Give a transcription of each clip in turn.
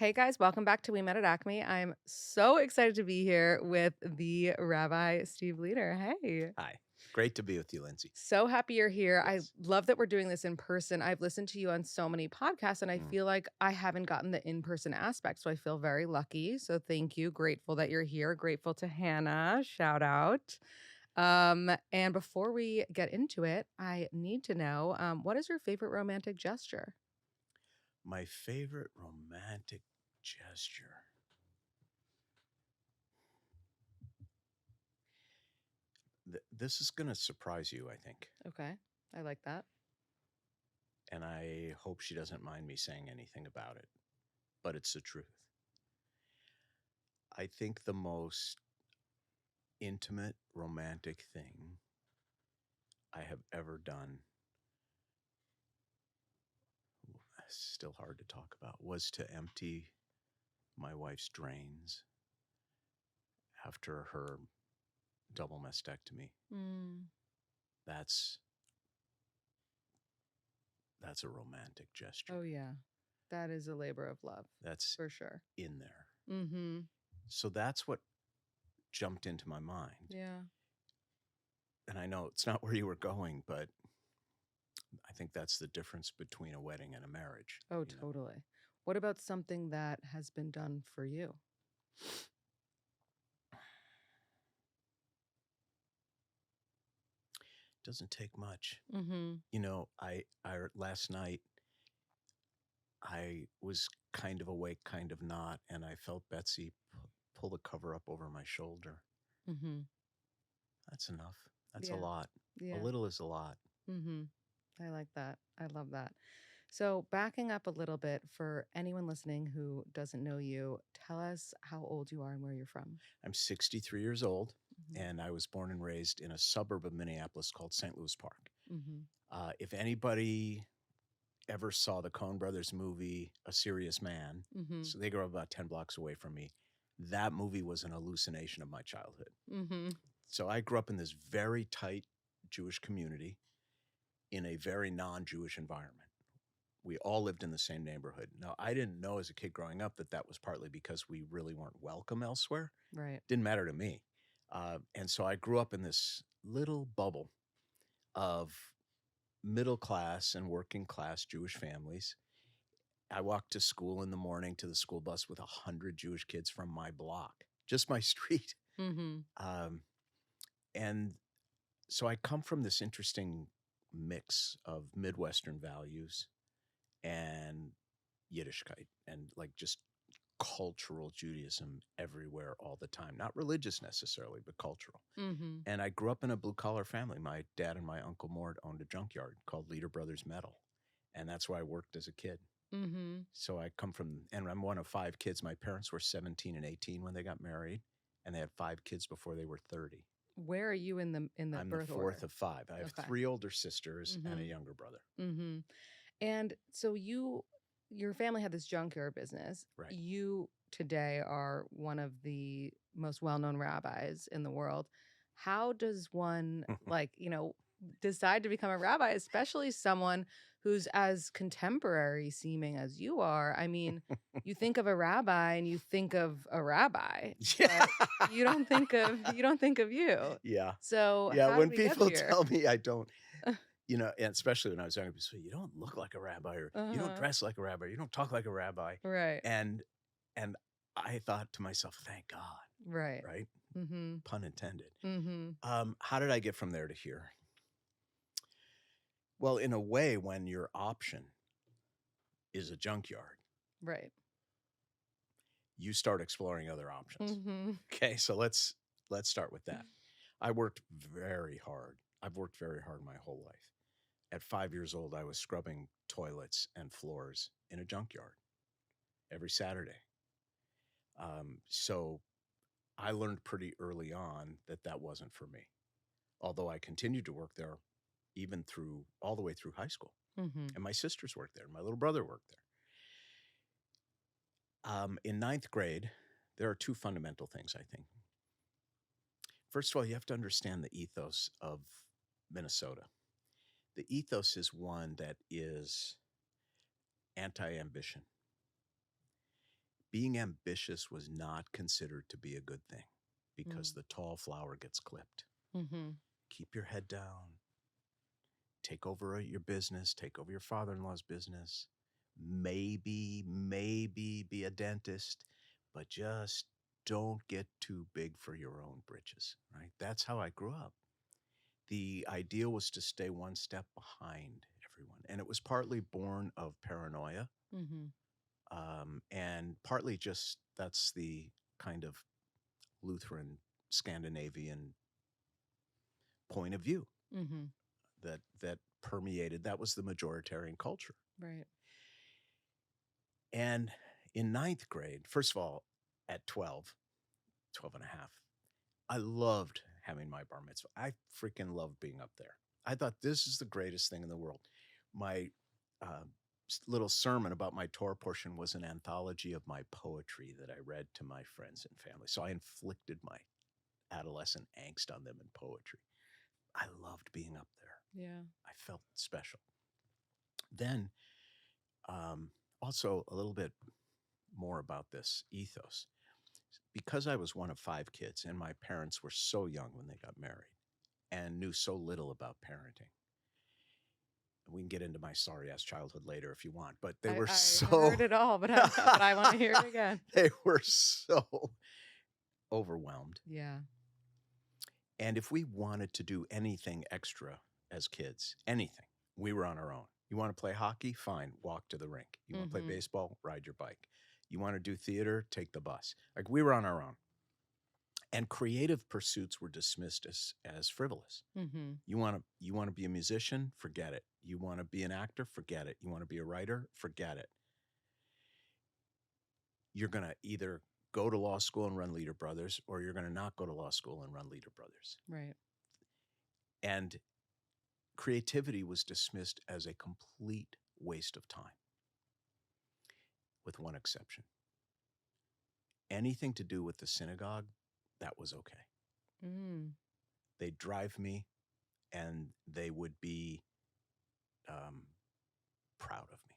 Hey guys, welcome back to We Met at Acme. I'm so excited to be here with the Rabbi Steve Leder. Hey. Hi. Great to be with you, Lindsey. So happy you're here. I Yes. love that we're doing this in person. I've listened to you on so many podcasts and I Mm. feel like I haven't gotten the in-person aspect. So I feel very lucky. So thank you. Grateful that you're here. Grateful to Hannah. Shout out. And before we get into it, I need to know, what is your favorite romantic gesture? My favorite romantic gesture. This is going to surprise you, I think. Okay. I like that. And I hope she doesn't mind me saying anything about it, but it's the truth. I think the most intimate, romantic thing I have ever done, still hard to talk about, was to empty my wife's drains after her double mastectomy. Mm. That's a romantic gesture. Oh yeah. That is a labor of love That's for sure. in there. Mm-hmm. So that's what jumped into my mind. Yeah. And I know it's not where you were going, but I think that's the difference between a wedding and a marriage. Oh, totally. What about something that has been done for you? Doesn't take much. Mm-hmm. I last night I was kind of awake, kind of not, and I felt Betsy pull the cover up over my shoulder. Mm-hmm. That's enough. That's a Yeah. lot. Yeah. A little is a lot. Mm-hmm. I like that. I love that. So backing up a little bit for anyone listening who doesn't know you, tell us how old you are and where you're from. I'm 63 years old, Mm-hmm. and I was born and raised in a suburb of Minneapolis called St. Louis Park. Mm-hmm. If anybody ever saw the Coen Brothers movie A Serious Man, Mm-hmm. so they grew up about 10 blocks away from me, that movie was an hallucination of my childhood. Mm-hmm. So I grew up in this very tight Jewish community in a very non-Jewish environment. We all lived in the same neighborhood. Now, I didn't know as a kid growing up that was partly because we really weren't welcome elsewhere. Right. Didn't matter to me. And so I grew up in this little bubble of middle class and working class Jewish families. I walked to school in the morning to the school bus with 100 Jewish kids from my block, just my street. Mm-hmm. And so I come from this interesting mix of Midwestern values and Yiddishkeit and like just cultural Judaism everywhere all the time. Not religious necessarily, but cultural. Mm-hmm. And I grew up in a blue collar family. My dad and my uncle Mort owned a junkyard called Leder Brothers Metal. And that's where I worked as a kid. Mm-hmm. So I come from, and I'm one of 5 kids. My parents were 17 and 18 when they got married, and they had 5 kids before they were 30. Where are you in the I'm birth the order? 4th of 5. I have Okay. 3 older sisters and a Mm-hmm. younger brother. Mm-hmm. And so your family had this junkyard business. Right. You today are one of the most well-known rabbis in the world. How does one decide to become a rabbi, especially someone who's as contemporary seeming as you are? I mean, you think of a rabbi and you think of a rabbi, Yeah. but you don't think of you. Yeah. So Yeah. how When did we get people here? tell me I don't, and especially when I was younger, people say, you don't look like a rabbi, or you don't Uh-huh. dress like a rabbi, or you don't talk like a rabbi. Right. And I thought to myself, thank God. Right. Right. Mm-hmm. Pun intended. Mm-hmm. How did I get from there to here? Well, in a way, when your option is a junkyard, Right. you start exploring other options. Mm-hmm. Okay, so let's start with that. I worked very hard. I've worked very hard my whole life. At 5 years old, I was scrubbing toilets and floors in a junkyard every Saturday. So I learned pretty early on that wasn't for me. Although I continued to work there even all the way through high school. Mm-hmm. And my sisters worked there. My little brother worked there. In 9th grade, there are 2 fundamental things, I think. First of all, you have to understand the ethos of Minnesota. The ethos is one that is anti-ambition. being ambitious was not considered to be a good thing because the tall flower gets clipped. Mm-hmm. Keep your head down. Take over your business. Take over your father-in-law's business. Maybe be a dentist, but just don't get too big for your own britches, right? That's how I grew up. The idea was to stay one step behind everyone. And it was partly born of paranoia, Mm-hmm. and partly just that's the kind of Lutheran Scandinavian point of view Mm-hmm. that permeated. That was the majoritarian culture. Right. And in ninth grade, first of all, at 12 and a half, I loved having my bar mitzvah. I freaking loved being up there. I thought this is the greatest thing in the world. My little sermon about my Torah portion was an anthology of my poetry that I read to my friends and family. So I inflicted my adolescent angst on them in poetry. I loved being up there. Yeah. I felt special. Then, also a little bit more about this ethos. Because I was one of 5 kids and my parents were so young when they got married and knew so little about parenting. We can get into my sorry-ass childhood later if you want, but they were so... I heard it all, but I want to hear it again. They were so overwhelmed. Yeah. And if we wanted to do anything extra as kids, anything, we were on our own. You want to play hockey? Fine, walk to the rink. You want to play baseball? Ride your bike. You want to do theater? Take the bus. Like, we were on our own. And creative pursuits were dismissed as frivolous. Mm-hmm. You want to be a musician? Forget it. You want to be an actor? Forget it. You want to be a writer? Forget it. You're going to either go to law school and run Leder Brothers, or you're going to not go to law school and run Leder Brothers. Right. And creativity was dismissed as a complete waste of time, with one exception. Anything to do with the synagogue, that was okay. Mm. They'd drive me, and they would be proud of me.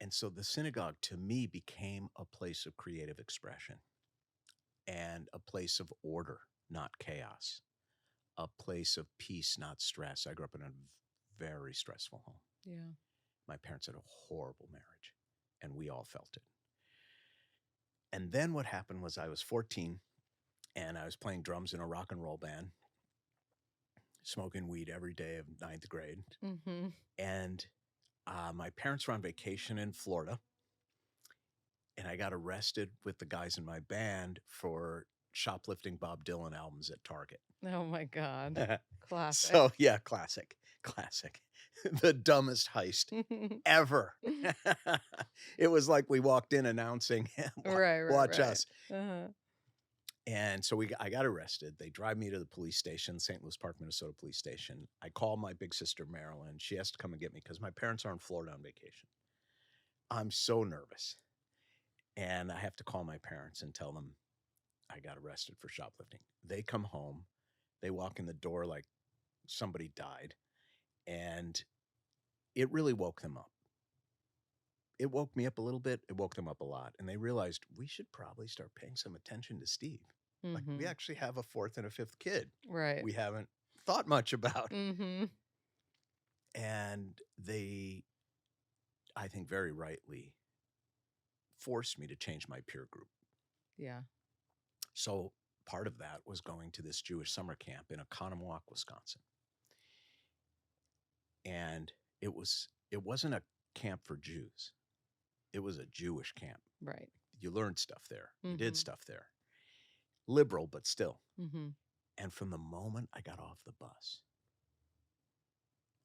And so the synagogue, to me, became a place of creative expression and a place of order, not chaos, a place of peace, not stress. I grew up in a very stressful home. Yeah. My parents had a horrible marriage, and we all felt it. And then what happened was I was 14, and I was playing drums in a rock and roll band, smoking weed every day of 9th grade. Mm-hmm. And my parents were on vacation in Florida, and I got arrested with the guys in my band for shoplifting Bob Dylan albums at Target. Oh, my God. Classic. So, yeah, classic. The dumbest heist ever. It was like we walked in announcing, watch us. Uh-huh. And so I got arrested. They drive me to the police station, St. Louis Park, Minnesota police station. I call my big sister, Marilyn. She has to come and get me because my parents are in Florida on vacation. I'm so nervous. And I have to call my parents and tell them I got arrested for shoplifting. They come home. They walk in the door like somebody died. And it really woke them up. It woke me up a little bit. It woke them up a lot. And they realized we should probably start paying some attention to Steve. Mm-hmm. Like, we actually have a 4th and a 5th kid. Right. We haven't thought much about. Mm-hmm. And they, I think very rightly, forced me to change my peer group. Yeah. So part of that was going to this Jewish summer camp in Oconomowoc, Wisconsin. And it wasn't a camp for Jews. It was a Jewish camp. Right. You learned stuff there. Mm-hmm. You did stuff there. Liberal, but still. Mm-hmm. And from the moment I got off the bus,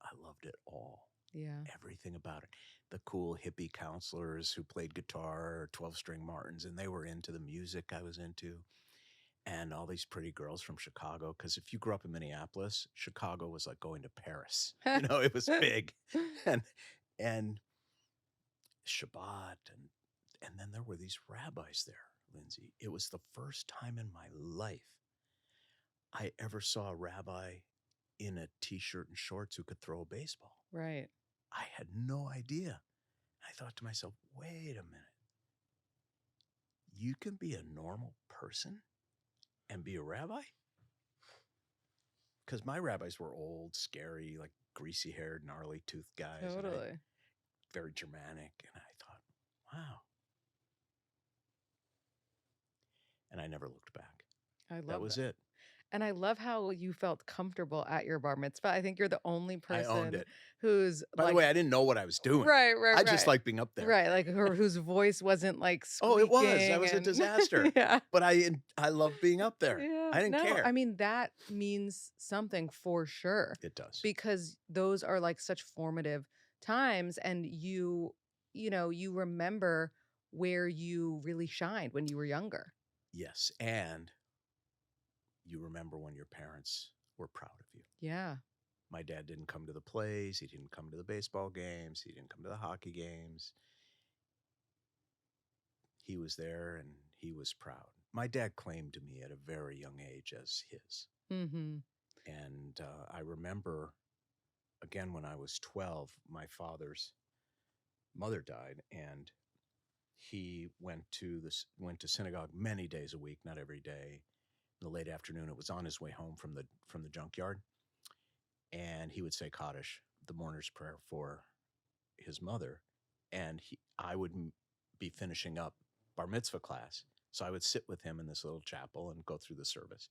I loved it all. Yeah. Everything about it. The cool hippie counselors who played guitar or 12-string Martins, and they were into the music I was into. And all these pretty girls from Chicago. Because if you grew up in Minneapolis, Chicago was like going to Paris. It was big. And Shabbat. And then there were these rabbis there, Lindsey. It was the first time in my life I ever saw a rabbi in a t-shirt and shorts who could throw a baseball. Right. I had no idea. I thought to myself, wait a minute. you can be a normal person and be a rabbi? Because my rabbis were old, scary, like greasy-haired, gnarly-toothed guys. Totally. Very Germanic. And I thought, wow. And I never looked back. I love That was it. And I love how you felt comfortable at your bar mitzvah. I think you're the only I owned person it. who's By the way, I didn't know what I was doing. right. I just like being up there. Right, like whose voice wasn't like Oh, it was. squeaking That was a disaster. Yeah. But I love being up there. Yeah. I didn't care. I mean, that means something for sure. It does. Because those are like such formative times, and you remember where you really shined when you were younger. Yes, and you remember when your parents were proud of you. Yeah. My dad didn't come to the plays. He didn't come to the baseball games. He didn't come to the hockey games. He was there and he was proud. My dad claimed me at a very young age as his. Mm-hmm. And I remember, again, when I was 12, my father's mother died, and he went to synagogue many days a week, not every day. In the late afternoon, it was on his way home from the junkyard, and he would say Kaddish, the mourner's prayer for his mother, and I would be finishing up bar mitzvah class, so I would sit with him in this little chapel and go through the service.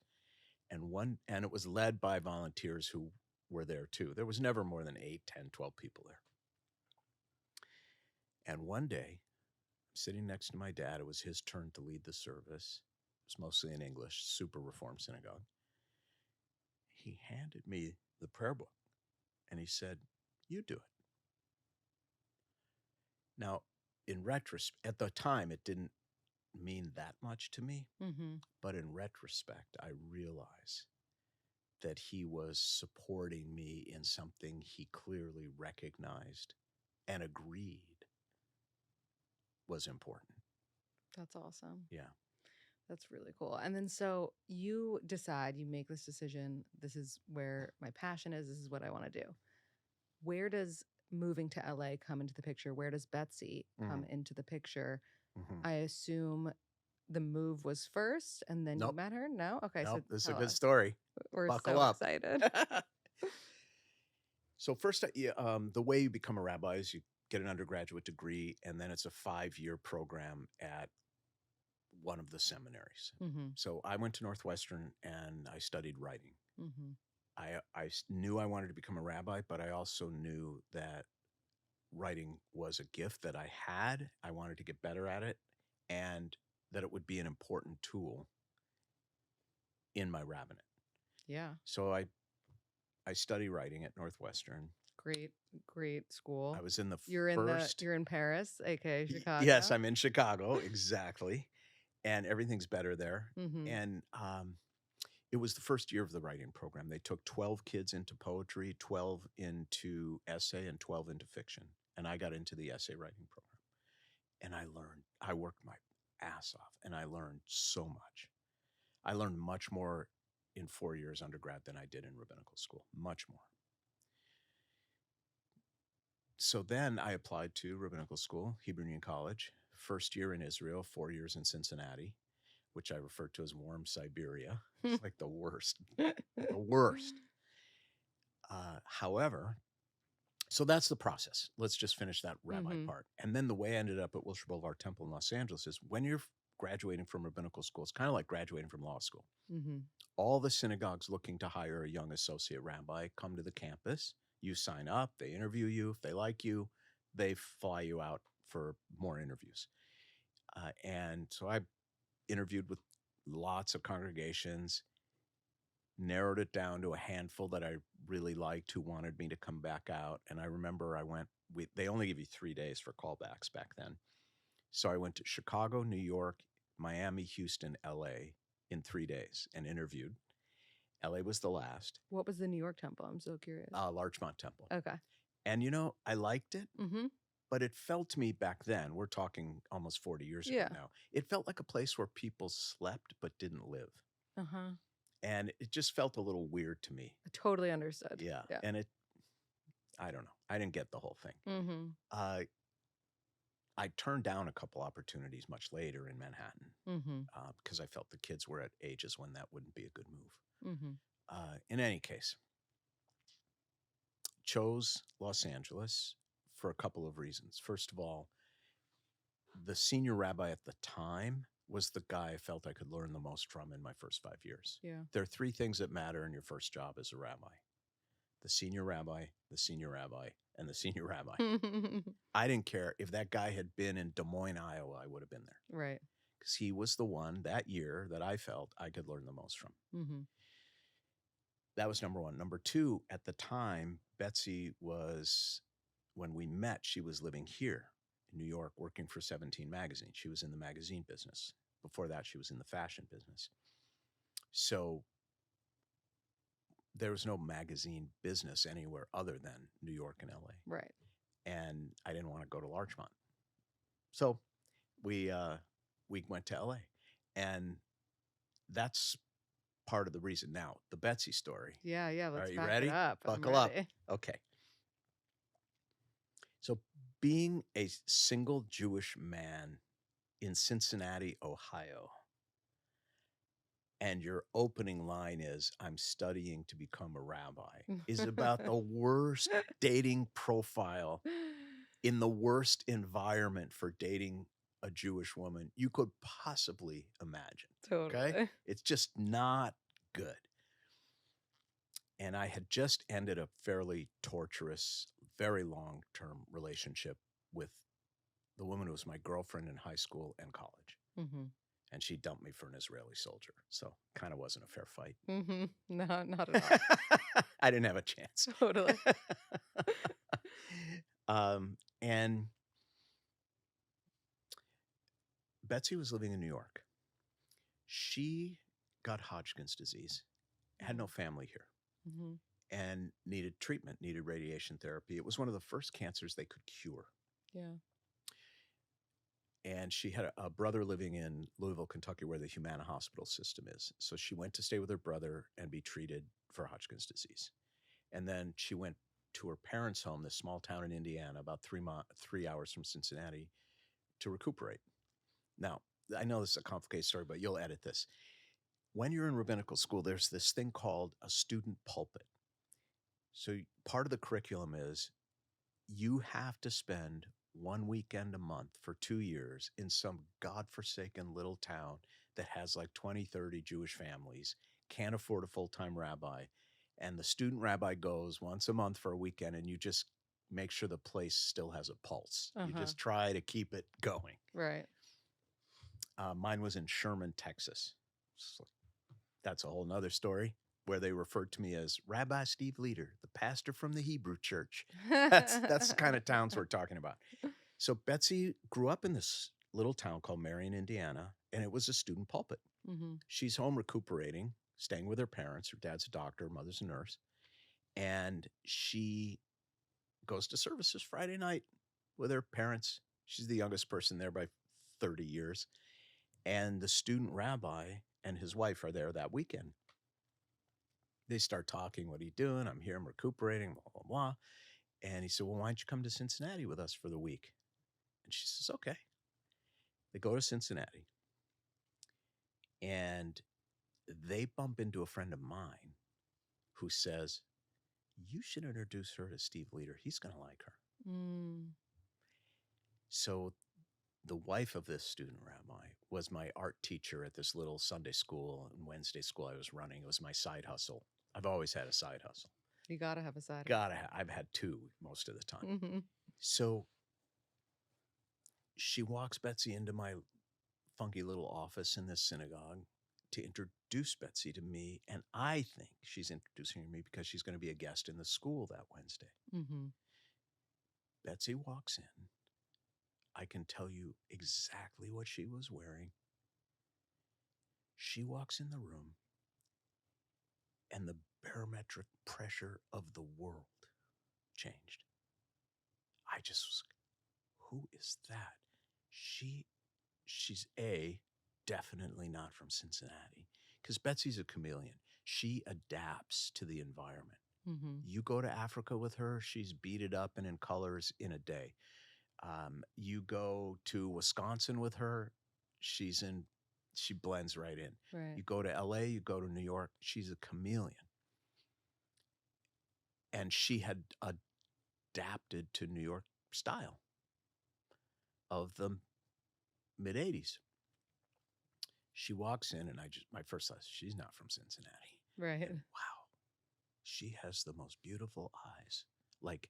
And it was led by volunteers who were there too. There was never more than 8, 10, 12 people there. And one day, sitting next to my dad, it was his turn to lead the service. It was mostly in English, super Reform synagogue. He handed me the prayer book and he said, "You do it." Now, in retrospect, at the time, it didn't mean that much to me. Mm-hmm. But in retrospect, I realize that he was supporting me in something he clearly recognized and agreed was important. That's awesome. Yeah. That's really cool. And then so you make this decision. This is where my passion is. This is what I want to do. Where does moving to LA come into the picture? Where does Betsy come into the picture? Mm-hmm. I assume the move was first and then you met her? No? Okay. Nope, So this is a good story. We're Buckle so up. excited. So first, the way you become a rabbi is you get an undergraduate degree, and then it's a 5-year program at one of the seminaries. Mm-hmm. So I went to Northwestern and I studied writing. Mm-hmm. I knew I wanted to become a rabbi, but I also knew that writing was a gift that I had. I wanted to get better at it, and that it would be an important tool in my rabbinate. Yeah. So I studied writing at Northwestern. Great school. I was in the You're in Paris, aka Chicago. Yes, I'm in Chicago, exactly. And everything's better there. Mm-hmm. And it was the first year of the writing program. They took 12 kids into poetry, 12 into essay, and 12 into fiction. And I got into the essay writing program. And I worked my ass off, and I learned so much. I learned much more in 4 years undergrad than I did in rabbinical school, much more. So then I applied to rabbinical school, Hebrew Union College, first year in Israel, 4 years in Cincinnati, which I refer to as warm Siberia. It's like the worst, the worst. However, so that's the process. Let's just finish that rabbi part. And then the way I ended up at Willshire Boulevard Temple in Los Angeles is when you're graduating from rabbinical school, it's kind of like graduating from law school. Mm-hmm. All the synagogues looking to hire a young associate rabbi come to the campus. You sign up, they interview you. If they like you, they fly you out for more interviews. And so I interviewed with lots of congregations, narrowed it down to a handful that I really liked who wanted me to come back out. And I remember they only give you 3 days for callbacks back then. So I went to Chicago, New York, Miami, Houston, LA in 3 days and interviewed. LA was the last. What was the New York temple? I'm so curious. Larchmont Temple. Okay. And I liked it, mm-hmm. but it felt to me back then, we're talking almost 40 years ago now, it felt like a place where people slept but didn't live. Uh-huh. And it just felt a little weird to me. I totally understood. Yeah. And I don't know. I didn't get the whole thing. Mm-hmm. I turned down a couple opportunities much later in Manhattan Mm-hmm. because I felt the kids were at ages when that wouldn't be a good move. Mm-hmm. In any case, chose Los Angeles for a couple of reasons. First of all, the senior rabbi at the time was the guy I felt I could learn the most from in my first 5 years. Yeah. There are 3 things that matter in your first job as a rabbi: the senior rabbi, the senior rabbi, and the senior rabbi. I didn't care if that guy had been in Des Moines, Iowa, I would have been there. Right. Because he was the one that year that I felt I could learn the most from. Mm-hmm. That was number 1. Number 2, at the time, Betsy was, when we met, she was living here in New York, working for 17 magazine. She was in the magazine business. Before that, she was in the fashion business. So there was no magazine business anywhere other than New York and LA. Right. And I didn't want to go to Larchmont. So we went to LA. And that's part of the reason. Now, the Betsy story. Yeah. Yeah. Let's Are you back ready? it up. I'm Buckle up. ready. Okay. So being a single Jewish man in Cincinnati, Ohio, and your opening line is, "I'm studying to become a rabbi," is about the worst dating profile in the worst environment for dating a Jewish woman you could possibly imagine. Totally. Okay? It's just not good. And I had just ended a fairly torturous, very long-term relationship with the woman who was my girlfriend in high school and college. Mm-hmm. And she dumped me for an Israeli soldier. So kind of wasn't a fair fight. Mm-hmm. No, not at all. I didn't have a chance. Totally. And Betsy was living in New York. She got Hodgkin's disease, had no family here, Mm-hmm. and needed treatment, needed radiation therapy. It was one of the first cancers they could cure. Yeah. And she had a brother living in Louisville, Kentucky, where the Humana hospital system is. So she went to stay with her brother and be treated for Hodgkin's disease. And then she went to her parents' home, this small town in Indiana, about 3 hours from Cincinnati, to recuperate. Now, I know this is a complicated story, but you'll edit this. When you're in rabbinical school, there's this thing called a student pulpit. So part of the curriculum is you have to spend one weekend a month for 2 years in some godforsaken little town that has like 20, 30 Jewish families, can't afford a full-time rabbi, and the student rabbi goes once a month for a weekend, and you just make sure the place still has a pulse. You just try to keep it going. Right. Mine was in Sherman, Texas. So that's a whole nother story, where they referred to me as Rabbi Steve Leder, the pastor from the Hebrew church. That's the kind of towns we're talking about. So Betsy grew up in this little town called Marion, Indiana, and it was a student pulpit. Mm-hmm. She's home recuperating, staying with her parents. Her dad's a doctor, her mother's a nurse. And she goes to services Friday night with her parents. She's the youngest person there by 30 years. And the student rabbi and his wife are there that weekend. They start talking, "What are you doing?" "I'm here, I'm recuperating, blah, blah, blah." And he said, "Well, why don't you come to Cincinnati with us for the week?" And she says, "Okay." They go to Cincinnati. And they bump into a friend of mine who says, "You should introduce her to Steve Leder. He's going to like her." Mm. So the wife of this student rabbi was my art teacher at this little Sunday school and Wednesday school I was running. It was my side hustle. I've always had a side hustle. You got to have a side. I've had 2 most of the time. Mm-hmm. So she walks Betsy into my funky little office in this synagogue to introduce Betsy to me. And I think she's introducing me because she's going to be a guest in the school that Wednesday. Mm-hmm. Betsy walks in. I can tell you exactly what she was wearing. She walks in the room, and the barometric pressure of the world changed. I just was, who is that? She's definitely not from Cincinnati, because Betsy's a chameleon. She adapts to the environment. Mm-hmm. You go to Africa with her, she's beaded up and in colors in a day. You go to Wisconsin with her, she blends right in. Right. You go to LA, you go to New York, she's a chameleon. And she had adapted to New York style of the mid-'80s. She walks in, and my first thought, she's not from Cincinnati. Right. And wow, she has the most beautiful eyes, like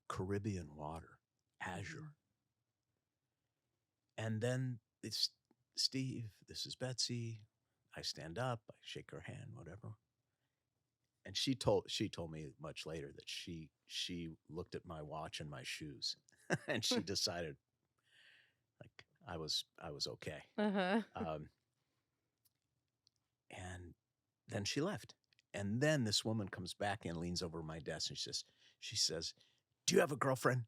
Caribbean water, azure. And then it's, Steve, this is Betsy. I stand up, I shake her hand, whatever. And she told me much later that she looked at my watch and my shoes, and she decided, like, I was okay. Uh-huh. And then she left. And then this woman comes back and leans over my desk, and she says, "Do you have a girlfriend?"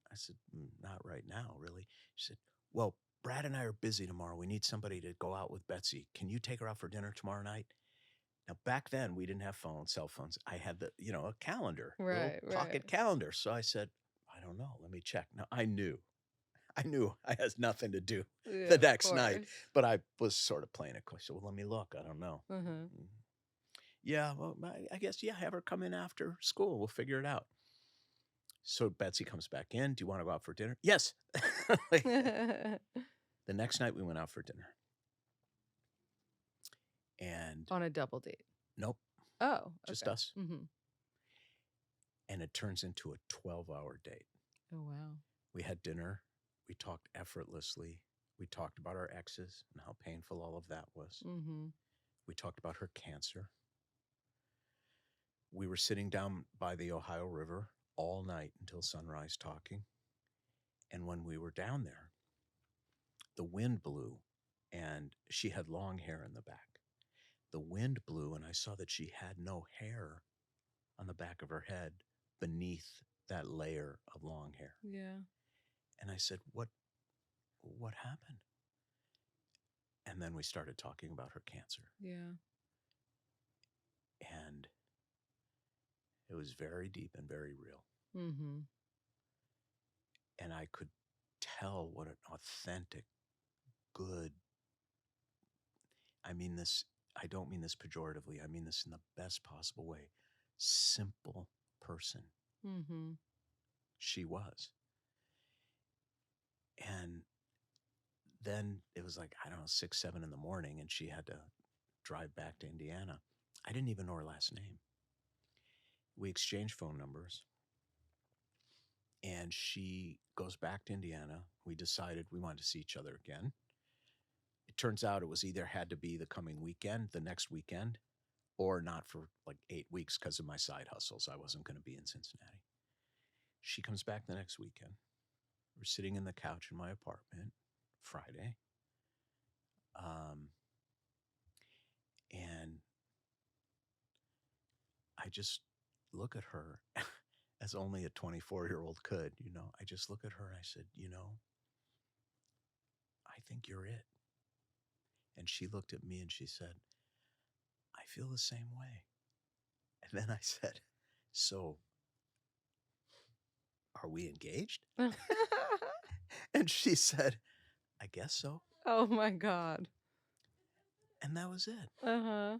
I said, "Not right now, really." She said, "Well, Brad and I are busy tomorrow. We need somebody to go out with Betsy. Can you take her out for dinner tomorrow night?" Now, back then, we didn't have cell phones. I had a calendar, Right, little pocket calendar. So I said, "I don't know. Let me check." Now, I knew I had nothing to do the next night, but I was sort of playing it coy. So, well, let me look. I don't know. Yeah, well, I guess, have her come in after school. We'll figure it out. So Betsy comes back in. "Do you want to go out for dinner?" "Yes." The next night, we went out for dinner. And on a double date? Nope. Oh, okay. Just us. Mm-hmm. And it turns into a 12-hour date. Oh, wow. We had dinner. We talked effortlessly. We talked about our exes and how painful all of that was. Mm-hmm. We talked about her cancer. We were sitting down by the Ohio River all night until sunrise talking. And when we were down there, the wind blew, and she had long hair in the back. The wind blew, and I saw that she had no hair on the back of her head beneath that layer of long hair. Yeah. And I said, what happened? And then we started talking about her cancer. Yeah. And it was very deep and very real. Mm-hmm. And I could tell what an authentic, good, I don't mean this pejoratively, I mean this in the best possible way, simple person she was. And then it was like, I don't know, 6, 7 in the morning, and she had to drive back to Indiana. I didn't even know her last name. We exchanged phone numbers, and she goes back to Indiana. We decided we wanted to see each other again. It turns out it was either had to be the coming weekend, the next weekend, or not for like 8 weeks because of my side hustles. I wasn't going to be in Cincinnati. She comes back the next weekend. We're sitting in the couch in my apartment Friday. And I just look at her as only a 24-year-old could, I just look at her and I said, I think you're it. And she looked at me and she said, I feel the same way. And then I said, so are we engaged? And she said, I guess so. Oh my God. And that was it. Uh-huh.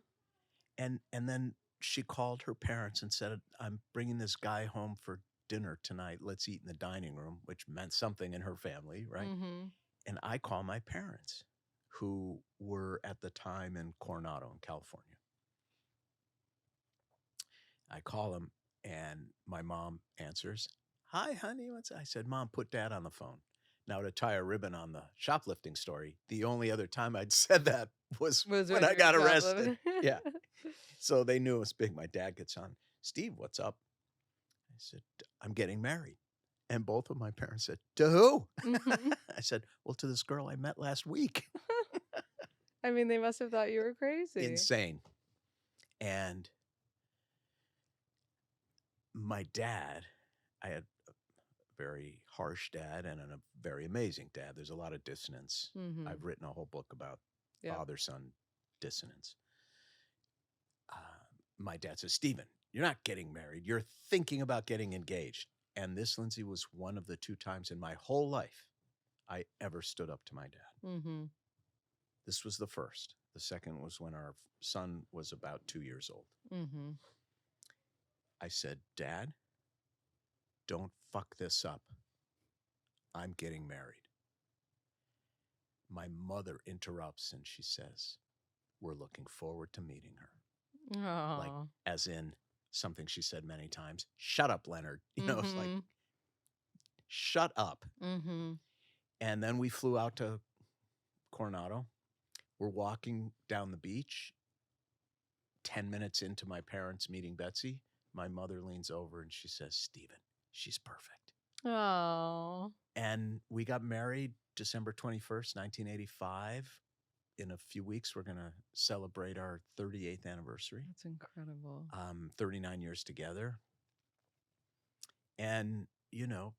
And then she called her parents and said, I'm bringing this guy home for dinner tonight. Let's eat in the dining room, which meant something in her family, right? Mm-hmm. And I call my parents, who were at the time in Coronado in California. I call them, and my mom answers. Hi, honey. I said, Mom, put Dad on the phone. Now, to tie a ribbon on the shoplifting story, the only other time I'd said that was when I got arrested. Yeah. So they knew it was big. My dad gets on. Steve, what's up? I said, I'm getting married. And both of my parents said, to who? Mm-hmm. I said, well, to this girl I met last week. I mean, they must have thought you were crazy. Insane. And my dad, I had a very harsh dad and a very amazing dad. There's a lot of dissonance. Mm-hmm. I've written a whole book about father-son dissonance. My dad says, Stephen, you're not getting married. You're thinking about getting engaged. And this, Lindsey, was one of the 2 times in my whole life I ever stood up to my dad. Mm-hmm. This was the first. The second was when our son was about 2 years old. Mm-hmm. I said, Dad, don't fuck this up. I'm getting married. My mother interrupts and she says, we're looking forward to meeting her. Oh. Like, as in something she said many times, shut up, Leonard. You know, it's like, shut up. Mm-hmm. And then we flew out to Coronado. We're walking down the beach. 10 minutes into my parents meeting Betsy, my mother leans over and she says, Stephen, she's perfect. Oh. And we got married December 21st, 1985. In a few weeks, we're going to celebrate our 38th anniversary. That's incredible. 39 years together. And, you know,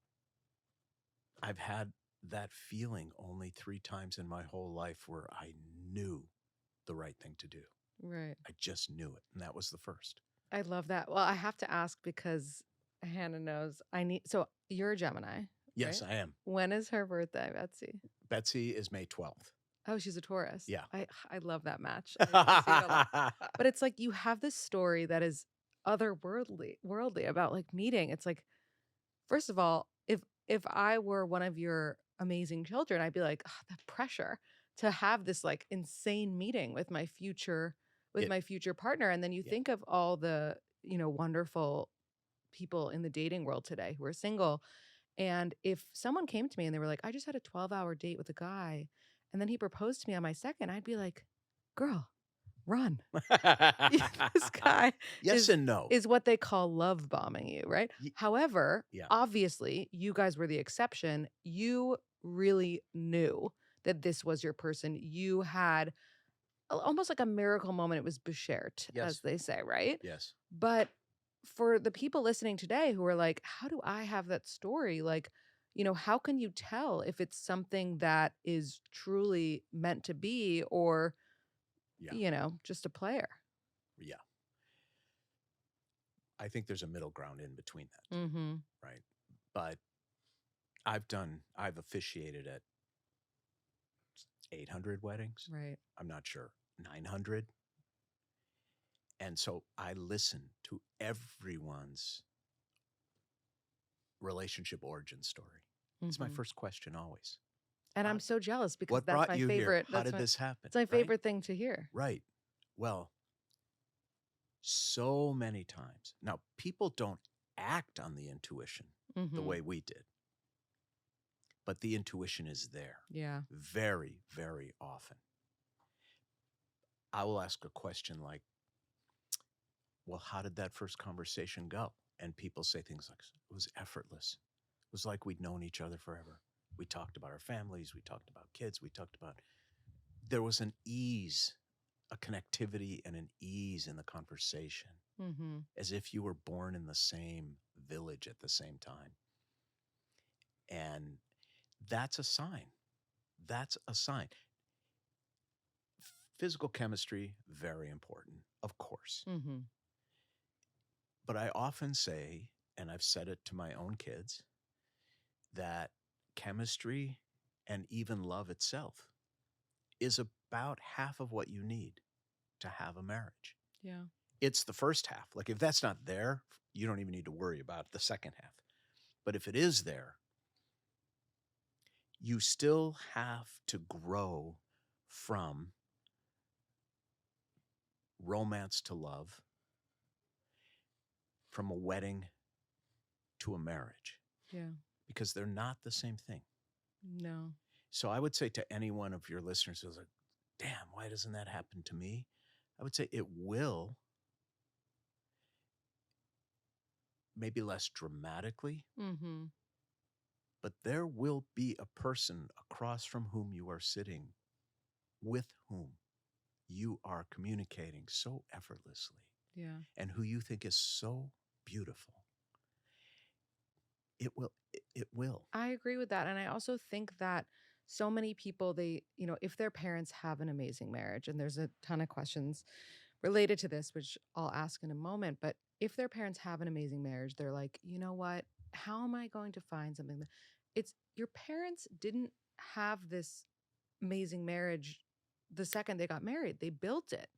I've had that feeling only 3 times in my whole life where I knew the right thing to do. Right. I just knew it. And that was the first. I love that. Well, I have to ask because Hannah knows so you're a Gemini. Yes, right? I am. When is her birthday, Betsy? Betsy is May 12th. Oh, she's a Taurus. Yeah. I love that match. I see it a lot. But it's like you have this story that is worldly about like meeting. It's like, first of all, if I were one of your amazing children, I'd be like, the pressure to have this like insane meeting with my future partner. And then you think of all the, wonderful people in the dating world today who are single. And if someone came to me and they were like, I just had a 12-hour date with a guy, and then he proposed to me on my second, I'd be like, girl, run. This guy yes and no is what they call love bombing you, right? However, obviously, you guys were the exception. You really knew that this was your person. You had almost like a miracle moment. It was beschert, as they say, right? Yes. But for the people listening today who are like, how do I have that story? Like, how can you tell if it's something that is truly meant to be or, just a player? Yeah. I think there's a middle ground in between that. Mm-hmm. Right. But I've officiated at 800 weddings. Right. I'm not sure. 900. And so I listen to everyone's relationship origin story. It's my first question always. And I'm so jealous because what that's brought my you favorite. Here? How did this happen? It's my favorite thing to hear. Right. Well, so many times. Now, people don't act on the intuition the way we did. But the intuition is there. Yeah. Very, very often. I will ask a question like, well, how did that first conversation go? And people say things like, it was effortless. It was like we'd known each other forever. We talked about our families. We talked about kids. There was an ease, a connectivity and an ease in the conversation, as if you were born in the same village at the same time. And that's a sign. That's a sign. Physical chemistry, very important, of course. But I often say, and I've said it to my own kids, that chemistry and even love itself is about half of what you need to have a marriage. Yeah. It's the first half. Like if that's not there, you don't even need to worry about the second half. But if it is there, you still have to grow from romance to love, from a wedding to a marriage. Yeah. Because they're not the same thing. No. So I would say to any one of your listeners who's like, damn, why doesn't that happen to me? I would say it will, maybe less dramatically, but there will be a person across from whom you are sitting, with whom you are communicating so effortlessly. Yeah. And who you think is so beautiful. It will. I agree with that. And I also think that so many people, if their parents have an amazing marriage, and there's a ton of questions related to this, which I'll ask in a moment, but if their parents have an amazing marriage, they're like, you know what? how am I going to find something that it's your parents didn't have this amazing marriage the second they got married. They built it.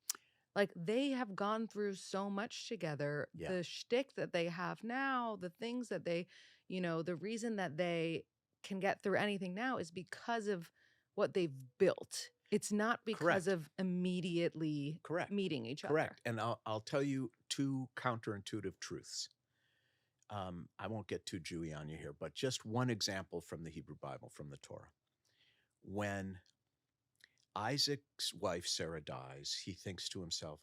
Like they have gone through so much together. Yeah. The shtick that they have now, the things that they, the reason that they can get through anything now is because of what they've built. It's not because Correct. of immediately Correct. meeting each Correct. other. And I'll tell you two counterintuitive truths. I won't get too Jewy on you here, but just one example from the Hebrew Bible, from the Torah. When Isaac's wife Sarah dies, he thinks to himself,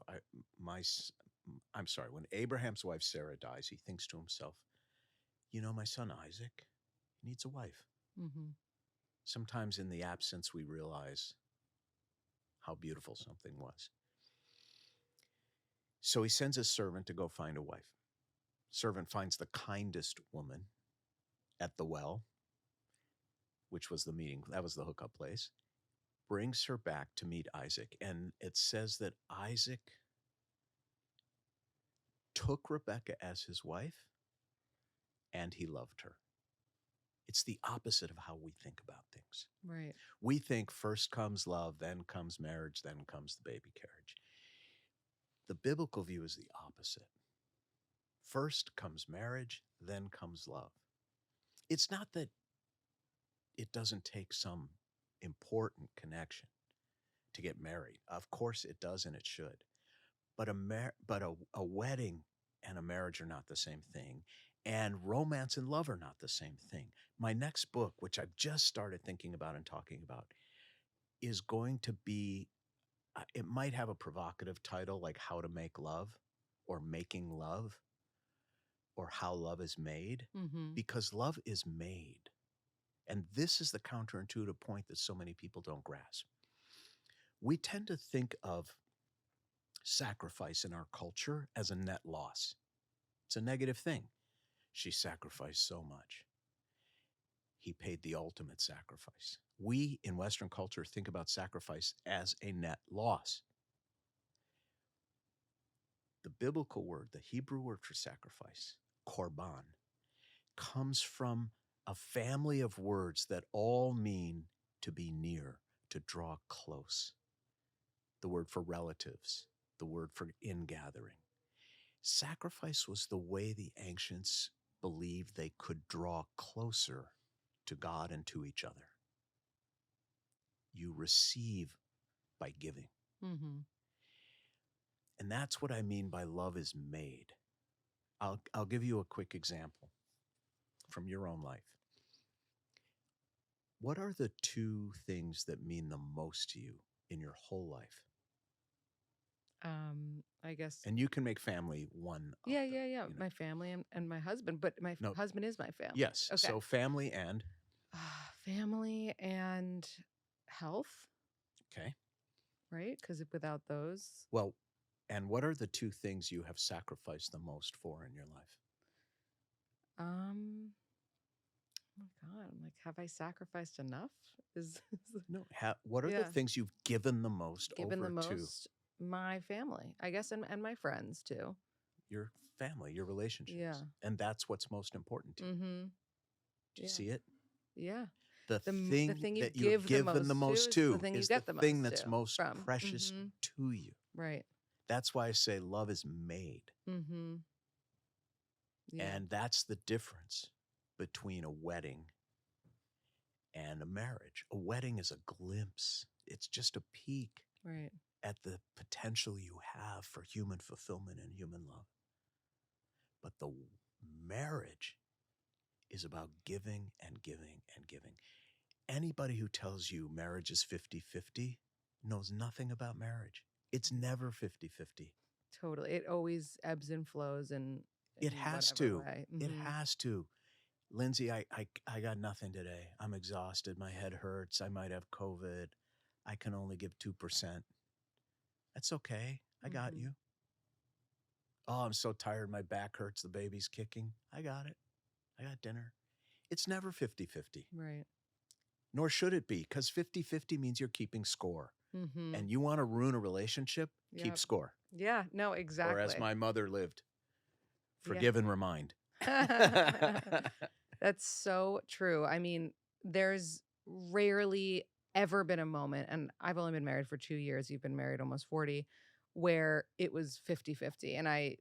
when Abraham's wife Sarah dies, he thinks to himself, my son Isaac needs a wife. Mm-hmm. Sometimes in the absence, we realize how beautiful something was. So he sends his servant to go find a wife. Servant finds the kindest woman at the well, which was the meeting. That was the hookup place. Brings her back to meet Isaac. And it says that Isaac took Rebekah as his wife and he loved her. It's the opposite of how we think about things. Right. We think first comes love, then comes marriage, then comes the baby carriage. The biblical view is the opposite. First comes marriage, then comes love. It's not that it doesn't take some important connection to get married. Of course it does, and it should. But a wedding and a marriage are not the same thing. And romance and love are not the same thing. My next book, which I've just started thinking about and talking about, is going to be, it might have a provocative title like How to Make Love or Making Love or How Love is Made, because love is made. And this is the counterintuitive point that so many people don't grasp. We tend to think of sacrifice in our culture as a net loss. It's a negative thing. She sacrificed so much. He paid the ultimate sacrifice. We in Western culture think about sacrifice as a net loss. The biblical word, the Hebrew word for sacrifice, korban, comes from a family of words that all mean to be near, to draw close. The word for relatives, the word for ingathering. Sacrifice was the way the ancients believed they could draw closer to God and to each other. You receive by giving. Mm-hmm. And that's what I mean by love is made. I'll give you a quick example from your own life. What are the two things that mean the most to you in your whole life? I guess. And you can make family one. Yeah. My family and my husband, but my husband is my family. Yes. Okay. So family and? Family and health. Okay. Right? Because without those. Well, and what are the two things you have sacrificed the most for in your life? Oh my God. I'm like, have I sacrificed enough? No. What are the things you've given the most to? My family, I guess, and my friends too. Your family, your relationships. Yeah. And that's what's most important to you. Mm-hmm. Do you see it? Yeah. The thing that you've given the most to is the thing that's most precious to you. Right. That's why I say love is made. Mm-hmm. Yeah. And that's the difference between a wedding and a marriage. A wedding is a glimpse. It's just a peek at the potential you have for human fulfillment and human love. But the marriage is about giving and giving and giving. Anybody who tells you marriage is 50-50 knows nothing about marriage. It's never 50-50. Totally. It always ebbs and flows and it has to. Mm-hmm. It has to. Lindsey, I got nothing today. I'm exhausted. My head hurts. I might have COVID. I can only give 2%. That's okay. I got you. Oh, I'm so tired. My back hurts. The baby's kicking. I got it. I got dinner. It's never 50-50. Right. Nor should it be, because 50-50 means you're keeping score. Mm-hmm. And you want to ruin a relationship, keep score. Yeah, no, exactly. Or as my mother lived, forgive and remind. That's so true. I mean, there's rarely ever been a moment, and I've only been married for 2 years. You've been married almost 40, where it was 50-50. And I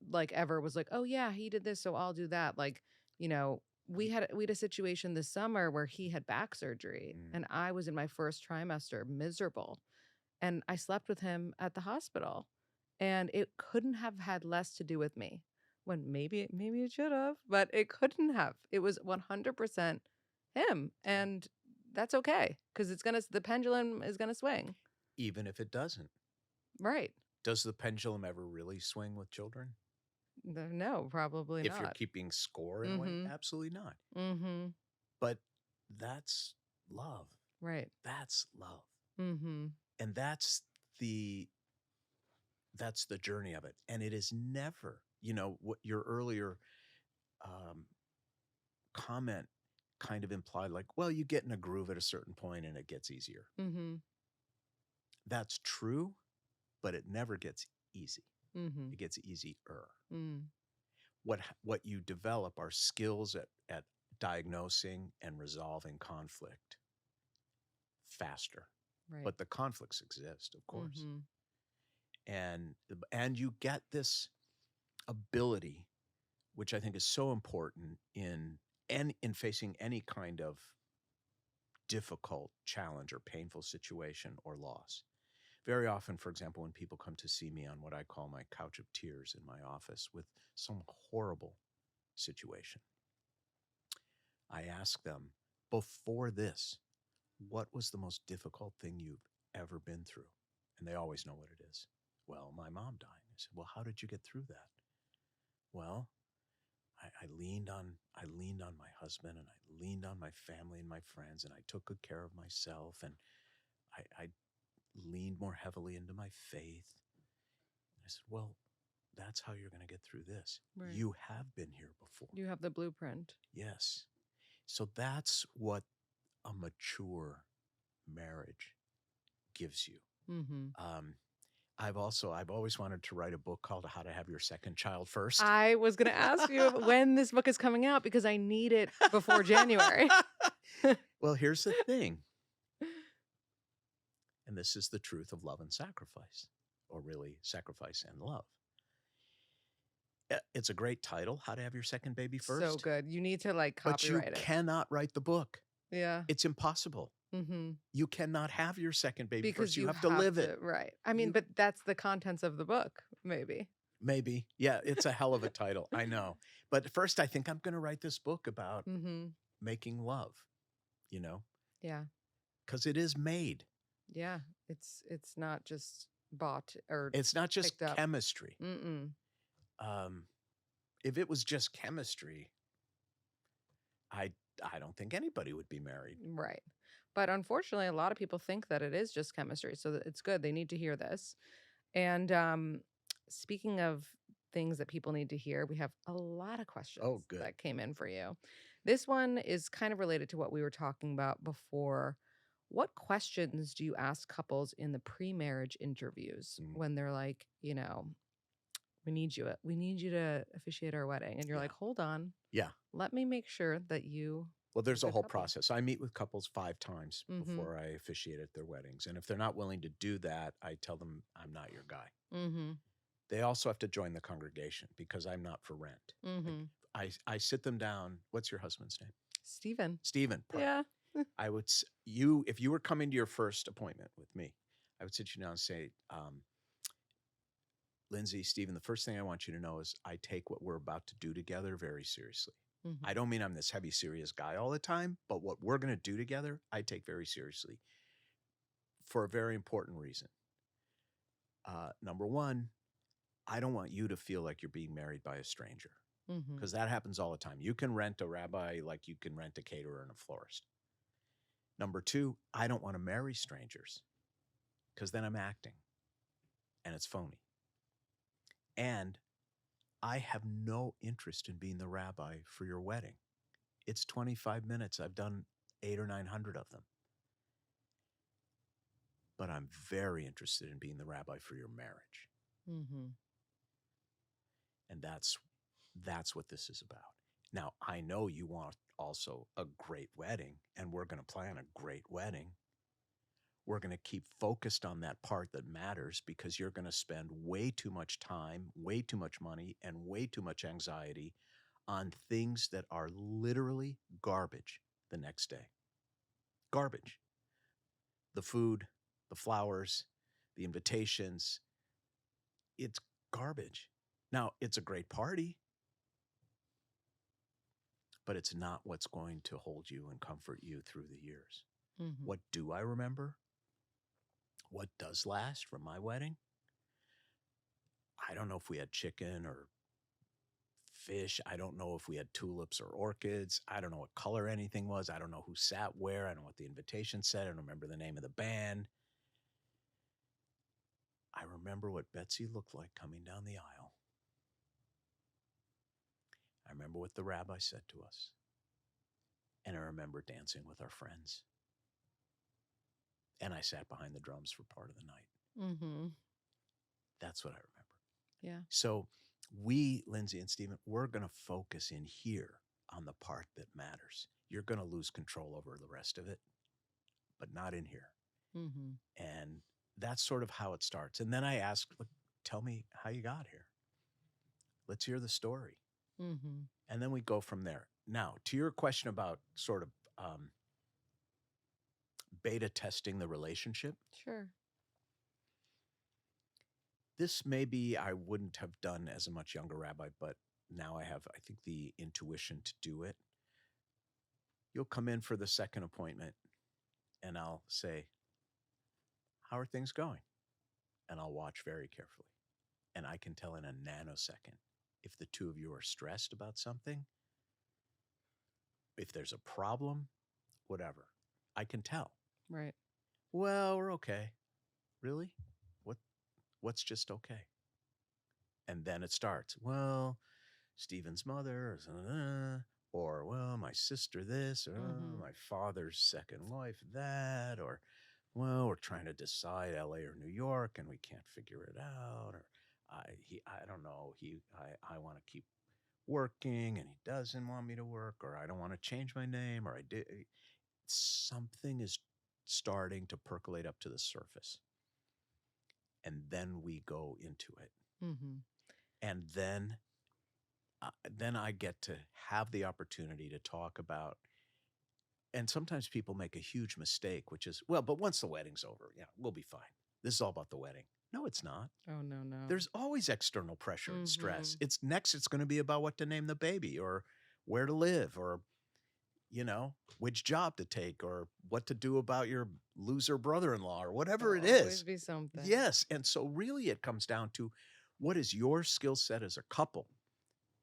like ever was like, oh yeah, he did this, so I'll do that. Like, you know, we had a situation this summer where he had back surgery Mm. and I was in my first trimester, miserable. And I slept with him at the hospital. And it couldn't have had less to do with me. When maybe it should have, but it couldn't have. It was 100% him. And that's okay because the pendulum is gonna swing. Even if it doesn't. Right. Does the pendulum ever really swing with children? No, probably If not. you're keeping score in a way, Mhm. absolutely not. Mhm. But that's love. Right. That's love. Mhm. And that's the journey of it. And it is never, what your earlier comment kind of implied, like, well, you get in a groove at a certain point and it gets easier. Mhm. That's true, but it never gets easy. Mhm. It gets easier. Mm. What you develop are skills at diagnosing and resolving conflict faster. Right. But the conflicts exist, of course. Mhm. And you get this ability, which I think is so important in facing any kind of difficult challenge or painful situation or loss. Very often, for example, when people come to see me on what I call my couch of tears in my office with some horrible situation, I ask them, before this, what was the most difficult thing you've ever been through? And they always know what it is. Well, my mom died. I said, well, how did you get through that? Well, I leaned on my husband, and I leaned on my family and my friends, and I took good care of myself, and I leaned more heavily into my faith. I said, well, that's how you're going to get through this. Right. You have been here before. You have the blueprint. Yes. So that's what a mature marriage gives you. Mm-hmm. I've always wanted to write a book called How to Have Your Second Child First. I was going to ask you when this book is coming out because I need it before January. Well, here's the thing. And this is the truth of love and sacrifice, or really sacrifice and love. It's a great title, How to Have Your Second Baby First. So good. You need to like But you copyright it. cannot write the book. Yeah. It's impossible. Mm-hmm. You cannot have your second baby Because first. You have to live it. Right. I mean, but that's the contents of the book, maybe. Maybe. Yeah, it's a hell of a title. I know. But first, I think I'm going to write this book about making love, Yeah. Because it is made. Yeah. It's not just bought or it's not just chemistry. Mm-mm. If it was just chemistry, I don't think anybody would be married. Right. But unfortunately, a lot of people think that it is just chemistry. So it's good. They need to hear this. And speaking of things that people need to hear, we have a lot of questions that came in for you. This one is kind of related to what we were talking about before. What questions do you ask couples in the pre-marriage interviews when they're like, we need you to officiate our wedding? And you're like, hold on. Yeah. Let me make sure that you... Well, there's a whole process. I meet with couples 5 times before I officiate at their weddings. And if they're not willing to do that, I tell them I'm not your guy. Mm-hmm. They also have to join the congregation because I'm not for rent. Mm-hmm. I sit them down. What's your husband's name? Stephen. Stephen. Yeah. I would, if you were coming to your first appointment with me, I would sit you down and say, Lindsey, Stephen, the first thing I want you to know is I take what we're about to do together very seriously. Mm-hmm. I don't mean I'm this heavy, serious guy all the time, but what we're going to do together, I take very seriously for a very important reason. Number one, I don't want you to feel like you're being married by a stranger, because that happens all the time. You can rent a rabbi like you can rent a caterer and a florist. Number two, I don't want to marry strangers because then I'm acting and it's phony. And I have no interest in being the rabbi for your wedding. It's 25 minutes. I've done 800 or 900 of them. But I'm very interested in being the rabbi for your marriage. And that's That's what this is about. Now, I know you want also a great wedding, and we're going to plan a great wedding. We're going to keep focused on that part that matters, because you're going to spend way too much time, way too much money, and way too much anxiety on things that are literally garbage the next day. Garbage. The food, the flowers, the invitations. It's garbage. Now, it's a great party, but it's not what's going to hold you and comfort you through the years. Mm-hmm. What do I remember? What does last from my wedding? I don't know if we had chicken or fish. I don't know if we had tulips or orchids. I don't know what color anything was. I don't know who sat where. I don't know what the invitation said. I don't remember the name of the band. I remember what Betsy looked like coming down the aisle. I remember what the rabbi said to us. And I remember dancing with our friends. And I sat behind the drums for part of the night. Mm-hmm. That's what I remember. Yeah. So we, Lindsey and Stephen, we're going to focus in here on the part that matters. You're going to lose control over the rest of it, but not in here. Mm-hmm. And that's sort of how it starts. And then I asked, look, tell me how you got here. Let's hear the story. Mm-hmm. And then we go from there. Now, to your question about sort of beta testing the relationship. Sure. This maybe I wouldn't have done as a much younger rabbi, but now I have, I think, the intuition to do it. You'll come in for the second appointment and I'll say, how are things going? And I'll watch very carefully. And I can tell in a nanosecond if the two of you are stressed about something, if there's a problem, whatever. I can tell. Right. Well, we're okay. Really? What's just okay? And then it starts. Well, Stephen's mother, or well, my sister this, or my father's second wife that, or well, we're trying to decide LA or New York and we can't figure it out, or I don't know, I want to keep working and he doesn't want me to work, or I don't want to change my name, or I did. Something is starting to percolate up to the surface. And then we go into it. Mm-hmm. And then I get to have the opportunity to talk about, and sometimes people make a huge mistake, which is, well, but once the wedding's over, yeah, we'll be fine. This is all about the wedding. No, it's not. Oh, no. There's always external pressure and stress. It's going to be about what to name the baby, or where to live, or, which job to take, or what to do about your loser brother-in-law, or whatever it is. Always be something. Yes. And so really it comes down to, what is your skill set as a couple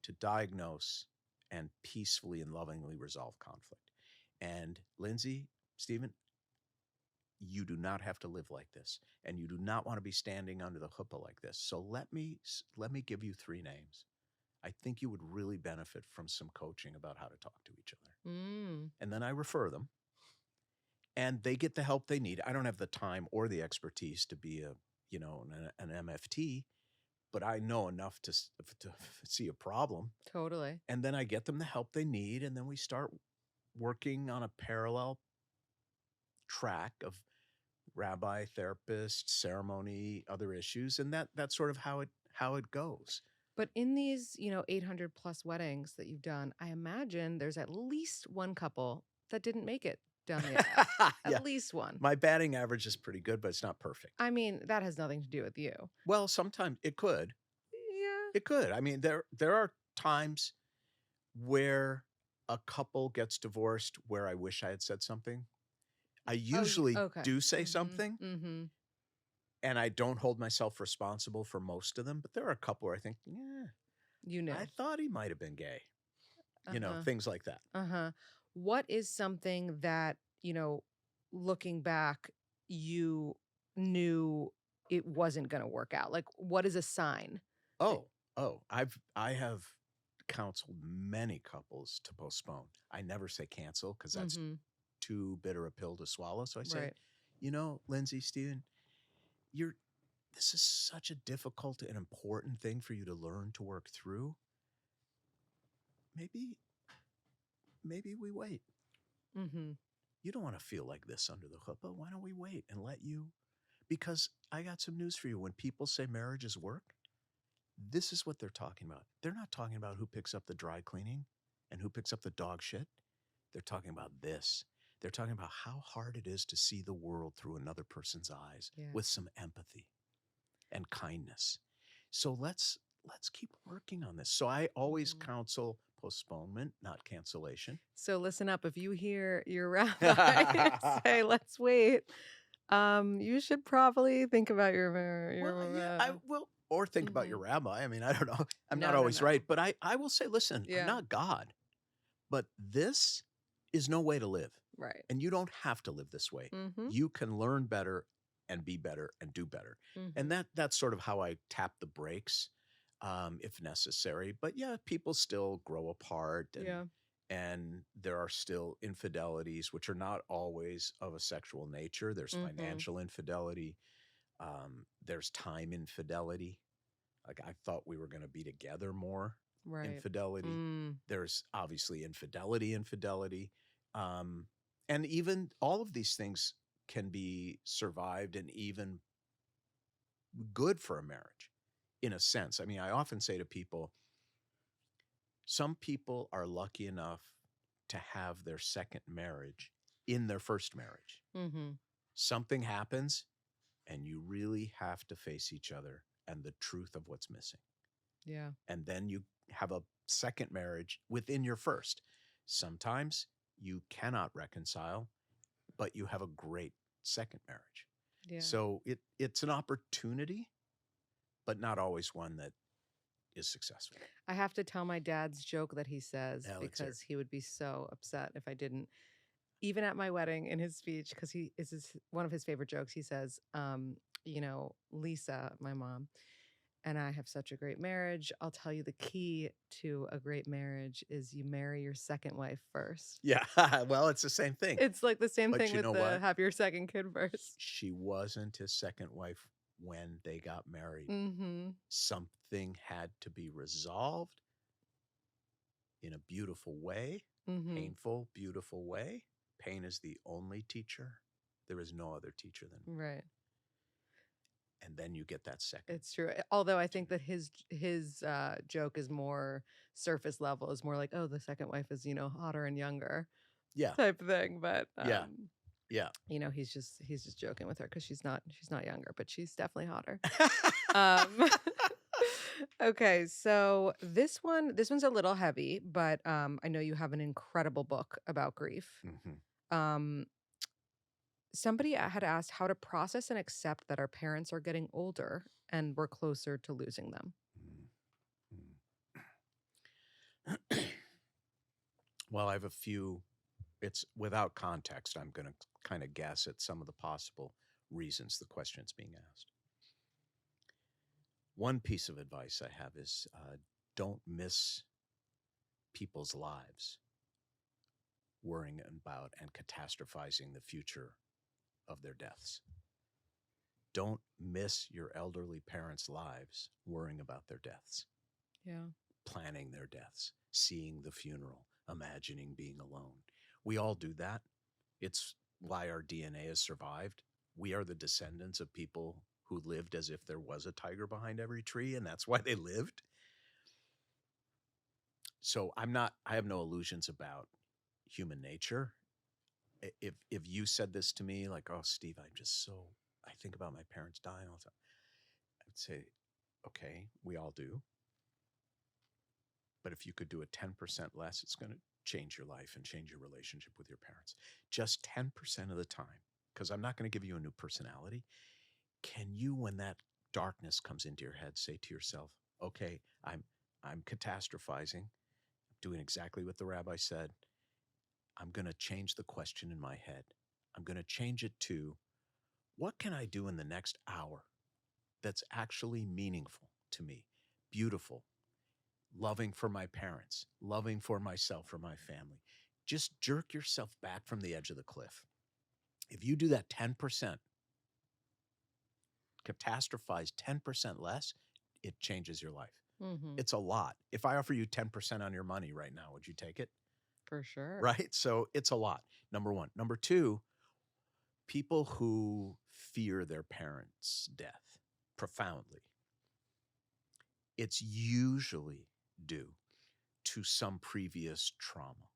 to diagnose and peacefully and lovingly resolve conflict? And Lindsey, Stephen, you do not have to live like this, and you do not want to be standing under the chuppah like this. So let me give you 3 names. I think you would really benefit from some coaching about how to talk to each other. And then I refer them, and they get the help they need. I don't have the time or the expertise to be an MFT, but I know enough to see a problem. Totally. And then I get them the help they need, and then we start working on a parallel track of rabbi, therapist, ceremony, other issues, and that's sort of how it goes. But in these, 800 plus weddings that you've done, I imagine there's at least one couple that didn't make it down the aisle. At least one. My batting average is pretty good, but it's not perfect. I mean, that has nothing to do with you. Well, sometimes it could. Yeah. It could. I mean, there are times where a couple gets divorced where I wish I had said something. I usually do say something, and I don't hold myself responsible for most of them. But there are a couple where I think, I thought he might have been gay. Things like that. What is something that, looking back, you knew it wasn't going to work out? Like, what is a sign? I have counseled many couples to postpone. I never say cancel, because that's too bitter a pill to swallow. So I say, Lindsey, Stephen, this is such a difficult and important thing for you to learn to work through. maybe we wait. Mm-hmm. You don't want to feel like this under the chuppah. Why don't we wait and let you? Because I got some news for you. When people say marriage is work, this is what they're talking about. They're not talking about who picks up the dry cleaning and who picks up the dog shit. They're talking about this. They're talking about how hard it is to see the world through another person's eyes with some empathy and kindness. So let's keep working on this. So I always counsel postponement, not cancellation. So listen up. If you hear your rabbi say, "Let's wait," you should probably think about your or think about your rabbi. I mean, I don't know. I'm not No, always no. right, but I will say, listen, Yeah. I'm not God, but this is no way to live. Right. And you don't have to live this way. Mm-hmm. You can learn better and be better and do better. Mm-hmm. And that's sort of how I tap the brakes, if necessary. But yeah, people still grow apart. And there are still infidelities, which are not always of a sexual nature. There's financial infidelity. There's time infidelity. Like, I thought we were going to be together more. Right. Infidelity. There's obviously infidelity. And even all of these things can be survived and even good for a marriage in a sense. I mean, I often say to people, some people are lucky enough to have their second marriage in their first marriage. Mm-hmm. Something happens and you really have to face each other and the truth of what's missing. Yeah. And then you have a second marriage within your first. Sometimes you cannot reconcile, but you have a great second marriage. Yeah. So it's an opportunity, but not always one that is successful. I have to tell my dad's joke that he says because he would be so upset if I didn't. Even at my wedding, in his speech, because one of his favorite jokes, he says, Lisa, my mom, and I have such a great marriage. I'll tell you the key to a great marriage is you marry your second wife first. Yeah, well, it's the same thing. It's like the same thing with have your second kid first. She wasn't his second wife when they got married. Mm-hmm. Something had to be resolved in a beautiful way, painful, beautiful way. Pain is the only teacher. There is no other teacher than right. And then you get that second. It's true. Although I think that his joke is more surface level, is more like, oh, the second wife is, hotter and younger. Yeah. Type thing. But yeah. He's just joking with her because she's not younger, but she's definitely hotter. Okay, so this one's a little heavy, but I know you have an incredible book about grief. Mm-hmm. Somebody had asked how to process and accept that our parents are getting older and we're closer to losing them. Well, I have a few. It's without context. I'm going to kind of guess at some of the possible reasons the question's being asked. One piece of advice I have is don't miss people's lives worrying about and catastrophizing the future of their deaths. Don't miss your elderly parents' lives worrying about their deaths. Yeah. Planning their deaths, seeing the funeral, imagining being alone. We all do that. It's why our DNA has survived. We are the descendants of people who lived as if there was a tiger behind every tree, and that's why they lived. So I have no illusions about human nature. If you said this to me, like, oh, Steve, I think about my parents dying all the time, I would say, okay, we all do. But if you could do it 10% less, it's going to change your life and change your relationship with your parents. Just 10% of the time, because I'm not going to give you a new personality. Can you, when that darkness comes into your head, say to yourself, okay, I'm catastrophizing, doing exactly what the rabbi said. I'm going to change the question in my head. I'm going to change it to, what can I do in the next hour that's actually meaningful to me, beautiful, loving for my parents, loving for myself, for my family? Just jerk yourself back from the edge of the cliff. If you do that 10%, catastrophize 10% less, it changes your life. Mm-hmm. It's a lot. If I offer you 10% on your money right now, would you take it? For sure. Right? So it's a lot, number one. Number two, people who fear their parents' death profoundly, it's usually due to some previous trauma.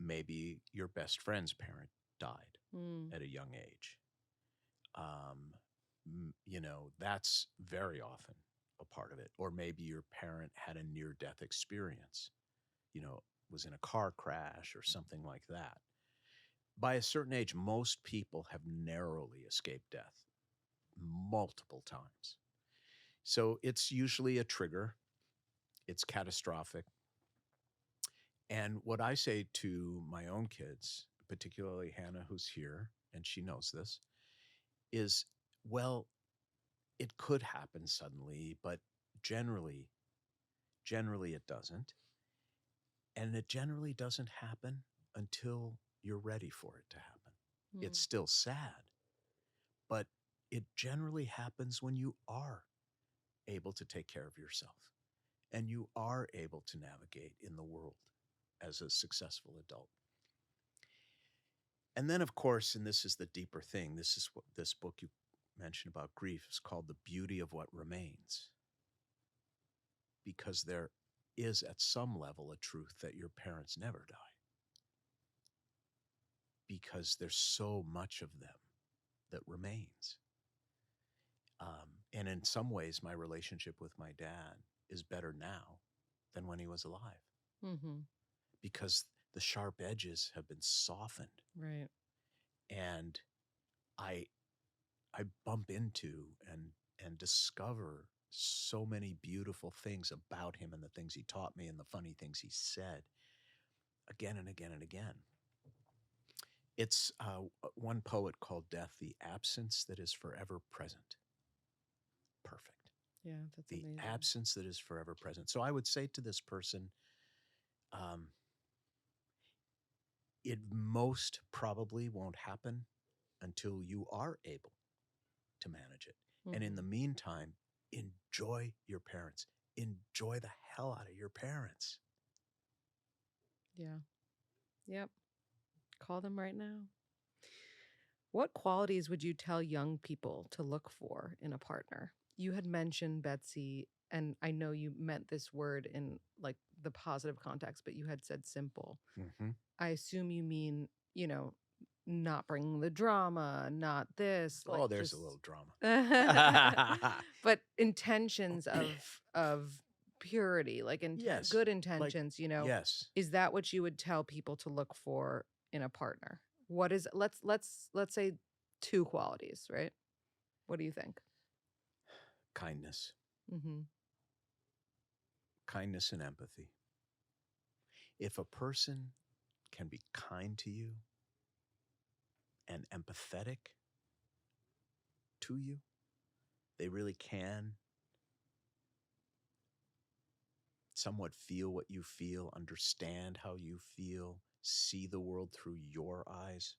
Maybe your best friend's parent died Mm. at a young age. That's very often a part of it. Or maybe your parent had a near-death experience, was in a car crash or something like that. By a certain age, most people have narrowly escaped death multiple times. So it's usually a trigger. It's catastrophic. And what I say to my own kids, particularly Hannah, who's here, and she knows this, is, well, it could happen suddenly, but generally it doesn't. And it generally doesn't happen until you're ready for it to happen. Mm. It's still sad, but it generally happens when you are able to take care of yourself and you are able to navigate in the world as a successful adult. And then, of course, and this is the deeper thing, this is what this book you mentioned about grief is called The Beauty of What Remains. Because there is at some level a truth that your parents never die. Because there's so much of them that remains. And in some ways, my relationship with my dad is better now than when he was alive. Mm-hmm. Because the sharp edges have been softened. Right. And I bump into and discover so many beautiful things about him and the things he taught me and the funny things he said again and again and again. It's one poet called Death, the absence that is forever present. Perfect. Yeah, that's the amazing. absence that is forever present. So I would say to this person, it most probably won't happen until you are able to manage it. Mm-hmm. And in the meantime, enjoy your parents. Enjoy the hell out of your parents. Yeah. Yep. Call them right now. What qualities would you tell young people to look for in a partner? You had mentioned Betsy, and I know you meant this word in like the positive context, but you had said simple. Mm-hmm. I assume you mean, not bringing the drama, not this. Like There's just... a little drama. But intentions of purity, like yes. good intentions, Yes. Is that what you would tell people to look for in a partner? What is, let's say 2 qualities, right? What do you think? Kindness. Mm-hmm. Kindness and empathy. If a person can be kind to you and empathetic to you, they really can somewhat feel what you feel, understand how you feel, see the world through your eyes,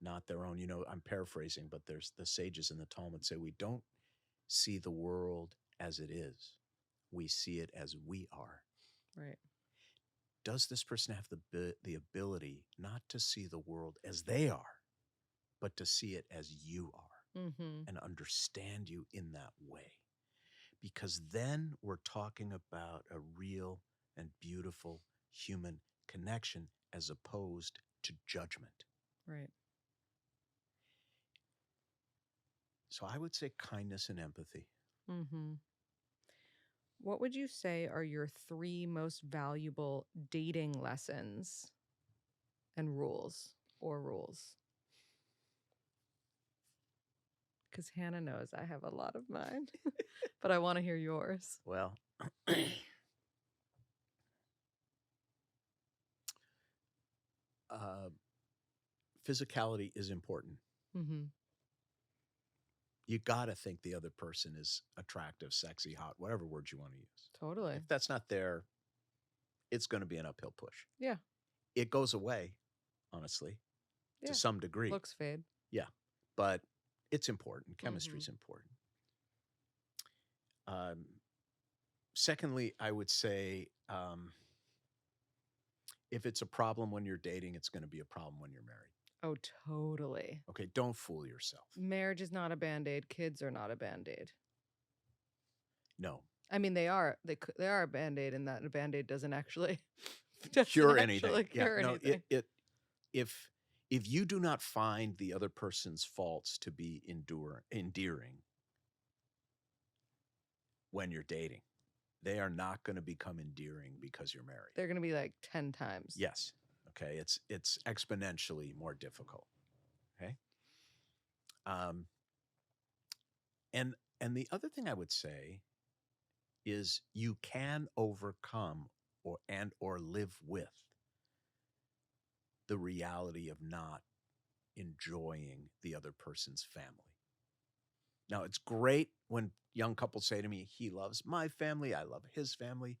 not their own. I'm paraphrasing, but there's the sages in the Talmud say we don't see the world as it is. We see it as we are. Right. Does this person have the ability not to see the world as they are, but to see it as you are, mm-hmm. and understand you in that way? Because then we're talking about a real and beautiful human connection as opposed to judgment. Right. So I would say kindness and empathy. Mm-hmm. What would you say are your 3 most valuable dating lessons and rules? Because Hannah knows I have a lot of mine, but I want to hear yours. Well, physicality is important. Mm-hmm. You got to think the other person is attractive, sexy, hot, whatever words you want to use. Totally. If that's not there, it's going to be an uphill push. Yeah. It goes away, honestly, to some degree. Looks fade. Yeah. But it's important. Chemistry is important. secondly, I would say if it's a problem when you're dating, it's going to be a problem when you're married. Oh, totally. Okay, don't fool yourself. Marriage is not a Band-Aid. Kids are not a Band-Aid. No. I mean, they are a Band-Aid in that a Band-Aid doesn't actually Cure anything. cure No, anything. if you do not find the other person's faults to be endearing when you're dating, they are not going to become endearing because you're married. They're going to be like 10 times. Yes. Okay. It's exponentially more difficult. Okay. And the other thing I would say is you can overcome or live with the reality of not enjoying the other person's family. Now, it's great when young couples say to me, he loves my family, I love his family.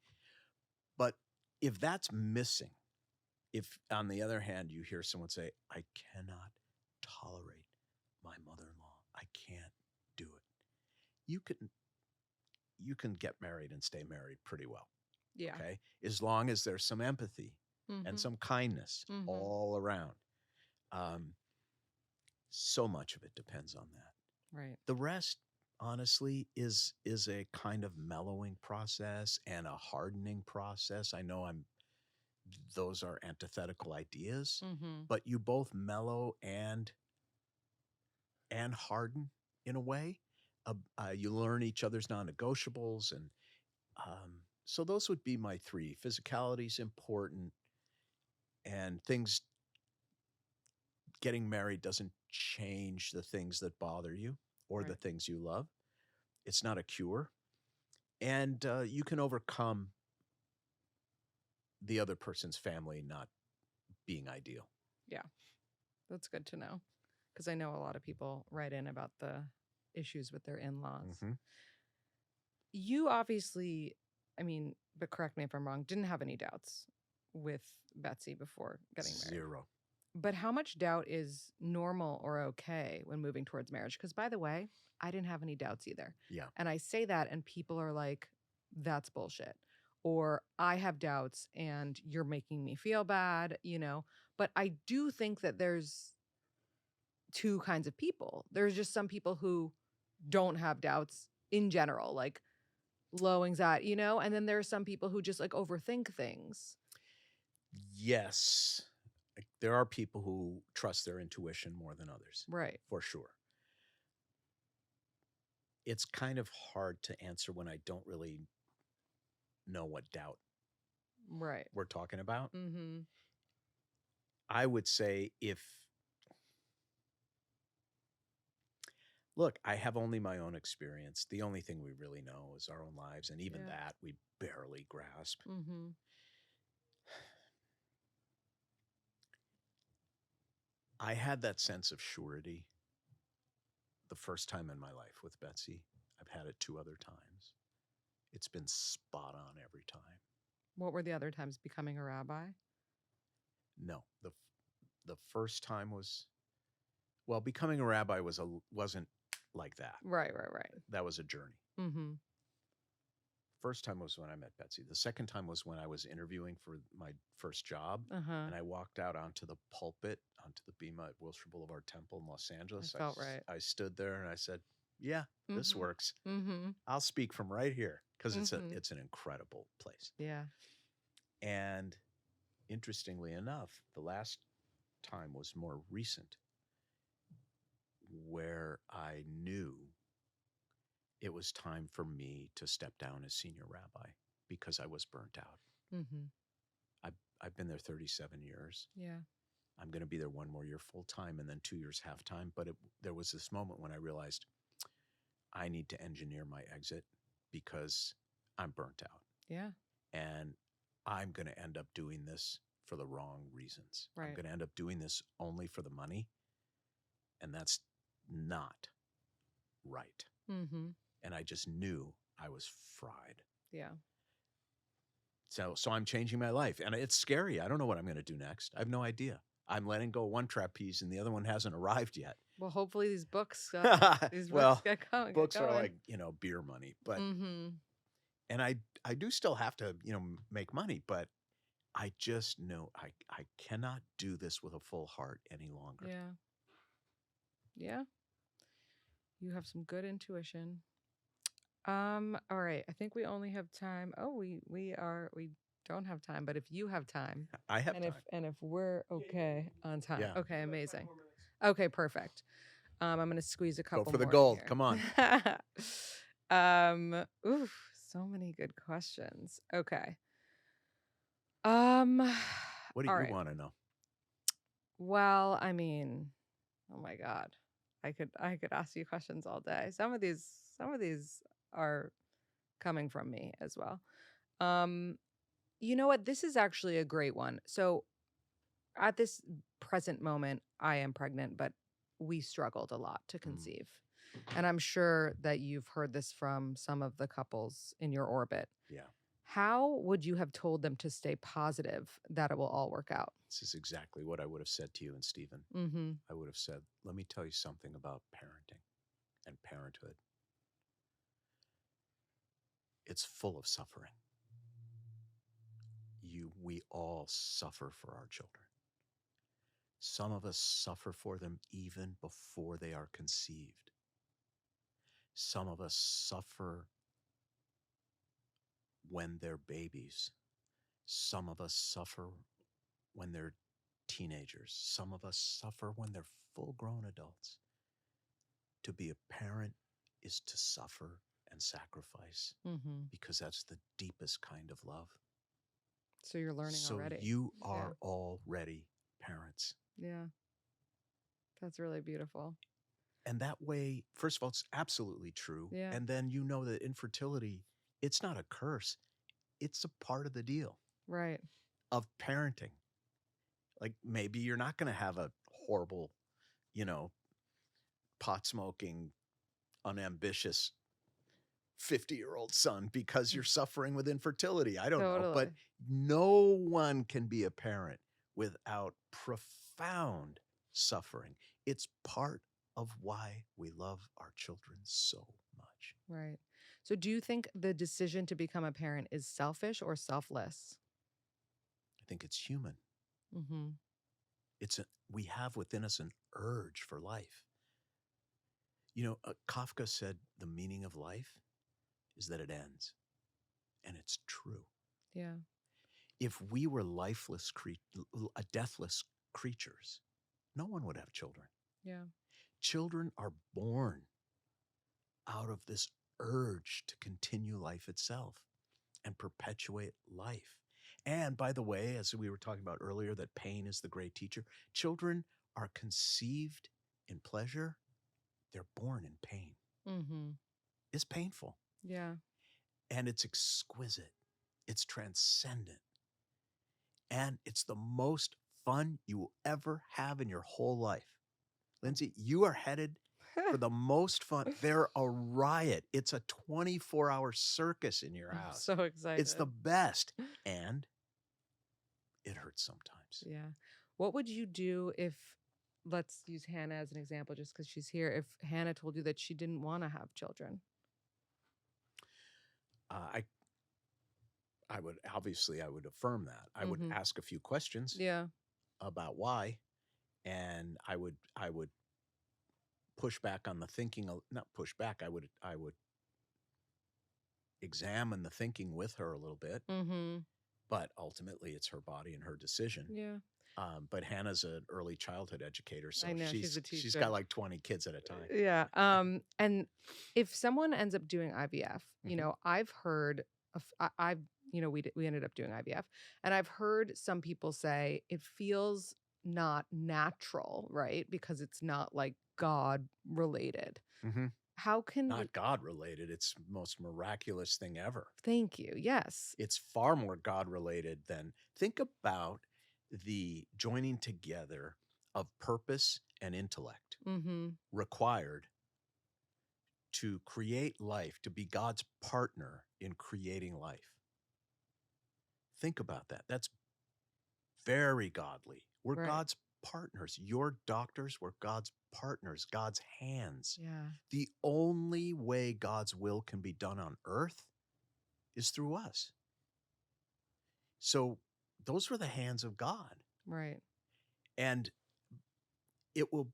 But if that's missing, if on the other hand, you hear someone say, I cannot tolerate my mother-in-law, I can't do it. You can get married and stay married pretty well. Yeah. Okay. As long as there's some empathy and some kindness all around. So much of it depends on that. Right. The rest, honestly, is a kind of mellowing process and a hardening process. I know those are antithetical ideas, but you both mellow and harden in a way. You learn each other's non-negotiables, and so those would be my three. Physicality is important, and getting married doesn't change the things that bother you or the things you love. It's not a cure, and you can overcome the other person's family not being ideal. Yeah, that's good to know, because I know a lot of people write in about the issues with their in-laws. You obviously, I mean, but correct me if I'm wrong, didn't have any doubts with Betsy before getting married. Zero. But how much doubt is normal or okay when moving towards marriage? Because, by the way, I didn't have any doubts either. Yeah. And I say that and people are like, that's bullshit. Or I have doubts and you're making me feel bad, But I do think that there's two kinds of people. There's just some people who don't have doubts in general, like low anxiety, and then there are some people who just like overthink things. Yes. There are people who trust their intuition more than others. Right. For sure. It's kind of hard to answer when I don't really know what doubt we're talking about. I would say look, I have only my own experience. The only thing we really know is our own lives. And even that we barely grasp. I had that sense of surety the first time in my life with Betsy. I've had it 2 other times. It's been spot on every time. What were the other times? Becoming a rabbi? No, the first time was, well, becoming a rabbi wasn't like that. Right. That was a journey. First time was when I met Betsy. The second time was when I was interviewing for my first job, and I walked out onto the pulpit, onto the bema at Willshire Boulevard Temple in Los Angeles. I felt right. I stood there and I said, yeah, this works. I'll speak from right here, because it's an incredible place. Yeah. And interestingly enough, the last time was more recent, where I knew it was time for me to step down as senior rabbi because I was burnt out. I've been there 37 years. Yeah. I'm going to be there 1 more year full time and then 2 years half time. But there was this moment when I realized I need to engineer my exit because I'm burnt out. Yeah. And I'm going to end up doing this for the wrong reasons. Right. I'm going to end up doing this only for the money. And that's not right. And I just knew I was fried. Yeah. So I'm changing my life. And it's scary. I don't know what I'm going to do next. I have no idea. I'm letting go one trapeze and the other one hasn't arrived yet. Well, hopefully these books, well, get going. Books are like, beer money. But And I do still have to, make money, but I just know I cannot do this with a full heart any longer. Yeah. Yeah. You have some good intuition. All right. I think we only have time. Oh, we don't have time, but if you have time I have time. if we're okay on time. Yeah. Okay, amazing. Okay, perfect. I'm gonna squeeze a couple Go for the more in gold. here. Come on. Oof, so many good questions. Okay. Um What do all you right. want to know? Well, I mean, oh my God. I could ask you questions all day. Some of these are coming from me as well. Um, you know what? This is actually a great one. So at this present moment, I am pregnant, but we struggled a lot to conceive. And I'm sure that you've heard this from some of the couples in your orbit. Yeah. How would you have told them to stay positive that it will all work out? This is exactly what I would have said to you and Stephen. Mm-hmm. I would have said, let me tell you something about parenting and parenthood. It's full of suffering. We all suffer for our children. Some of us suffer for them even before they are conceived. Some of us suffer when they're babies. Some of us suffer when they're teenagers. Some of us suffer when they're full-grown adults. To be a parent is to suffer and sacrifice because that's the deepest kind of love. So you're learning already. So you are already parents. Yeah. That's really beautiful. And that way, first of all, it's absolutely true. Yeah. And then you know that infertility, it's not a curse. It's a part of the deal. Right. Of parenting. Like maybe you're not going to have a horrible, pot-smoking, unambitious 50-year-old son because you're suffering with infertility. I don't know. But no one can be a parent without profound suffering. It's part of why we love our children so much. Right. So do you think the decision to become a parent is selfish or selfless? I think it's human. Mm-hmm. We have within us an urge for life. Kafka said the meaning of life is that it ends. And it's true. Yeah. If we were deathless creatures, no one would have children. Yeah. Children are born out of this urge to continue life itself and perpetuate life. And by the way, as we were talking about earlier, that pain is the great teacher. Children are conceived in pleasure. They're born in pain. Mm-hmm. It's painful. Yeah. And it's exquisite. It's transcendent. And it's the most fun you will ever have in your whole life. Lindsey, you are headed for the most fun. They're a riot. It's a 24-hour circus in your house. I'm so excited. It's the best. And it hurts sometimes. Yeah. What would you do if, let's use Hannah as an example just because she's here, if Hannah told you that she didn't want to have children? I would affirm that. I would ask a few questions about why, and I would push back on the thinking. Not push back. I would examine the thinking with her a little bit. Mm-hmm. But ultimately, it's her body and her decision. Yeah. But Hannah's an early childhood educator, so I know, she's a teacher. She's got like 20 kids at a time. Yeah. And if someone ends up doing IVF, I've heard we ended up doing IVF, and I've heard some people say it feels not natural, right? Because it's not like God related. Mm-hmm. How can not God related? It's the most miraculous thing ever. Thank you. Yes. It's far more God related than, think about the joining together of purpose and intellect required to create life, to be God's partner in creating life. Think about that. That's very godly. We're God's partners. Your doctors were God's partners, God's hands. Yeah. The only way God's will can be done on earth is through us. So those were the hands of God. Right. And it will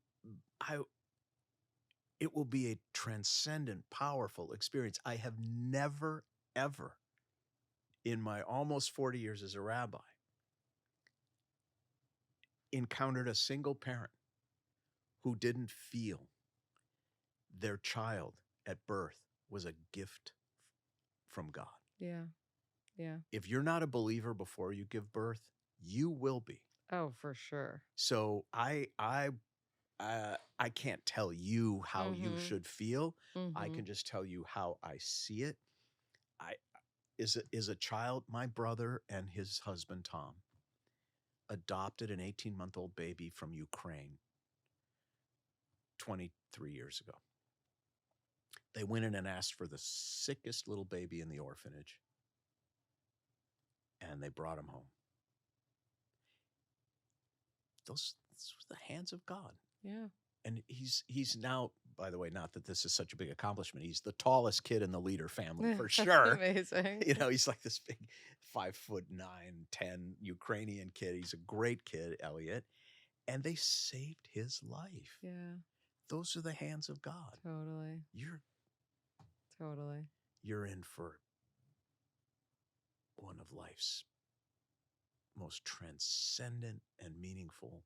it will be a transcendent, powerful experience. I have never, ever, in my almost 40 years as a rabbi, encountered a single parent who didn't feel their child at birth was a gift from God. Yeah. Yeah. If you're not a believer before you give birth, you will be. Oh, for sure. So I can't tell you how you should feel. I can just tell you how I see it. Is a child, my brother and his husband Tom adopted an 18-month-old baby from Ukraine 23 years ago. They went in and asked for the sickest little baby in the orphanage, and they brought him home. Those were the hands of God. Yeah. And he's now, by the way, not that this is such a big accomplishment, he's the tallest kid in the Leder family for sure. Amazing. You know, he's like this big 5'9", 10 Ukrainian kid. He's a great kid, Elliot. And they saved his life. Yeah. Those are the hands of God. Totally. You're in for one of life's most transcendent and meaningful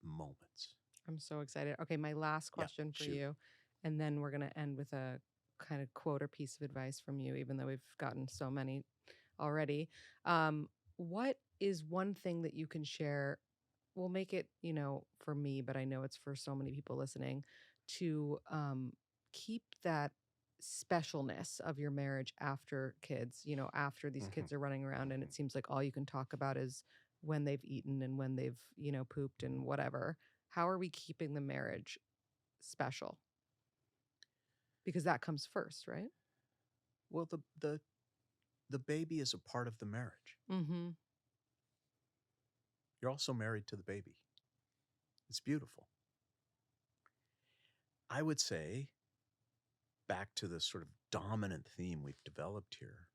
moments. I'm so excited. Okay, my last question for you, and then we're going to end with a kind of quote or piece of advice from you, even though we've gotten so many already. What is one thing that you can share? We'll make it, for me, but I know it's for so many people listening, to keep that specialness of your marriage after kids, after these kids are running around and it seems like all you can talk about is when they've eaten and when they've, pooped and whatever. How are we keeping the marriage special? Because that comes first, right? Well, the baby is a part of the marriage. Mm-hmm. You're also married to the baby. It's beautiful. I would say, back to the sort of dominant theme we've developed here,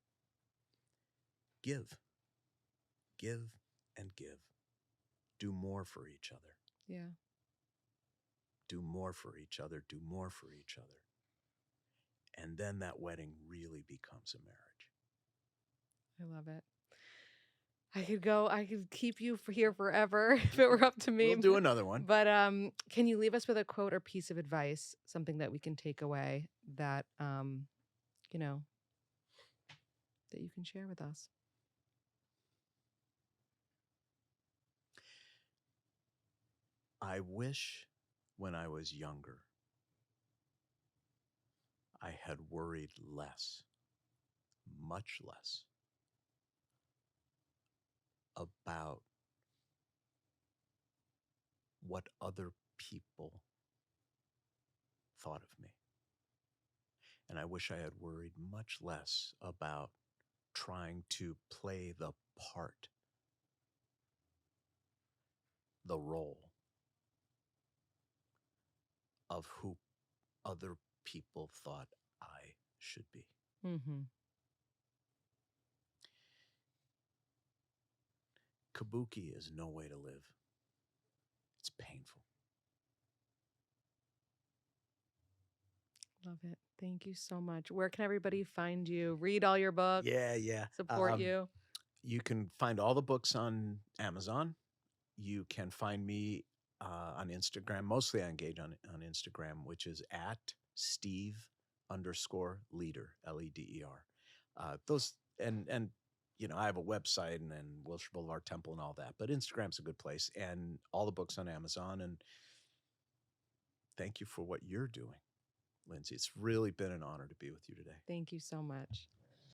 give. Give and give. Do more for each other. Yeah. Do more for each other. Do more for each other. And then that wedding really becomes a marriage. I love it. I could keep you here forever if it were up to me. We'll do another one. But can you leave us with a quote or piece of advice, something that we can take away that, that you can share with us? I wish when I was younger, I had worried less, much less, about what other people thought of me. And I wish I had worried much less about trying to play the part, the role of who other people thought I should be. Mm-hmm. Kabuki is no way to live. It's painful. Love it. Thank you so much. Where can everybody find you? Read all your books. Yeah. Support you. You can find all the books on Amazon. You can find me on Instagram. Mostly I engage on Instagram, which is at Steve_Leder, Leder. Those and I have a website and Willshire Boulevard Temple and all that, but Instagram's a good place, and all the books on Amazon. And thank you for what you're doing, Lindsey. It's really been an honor to be with you today. Thank you so much.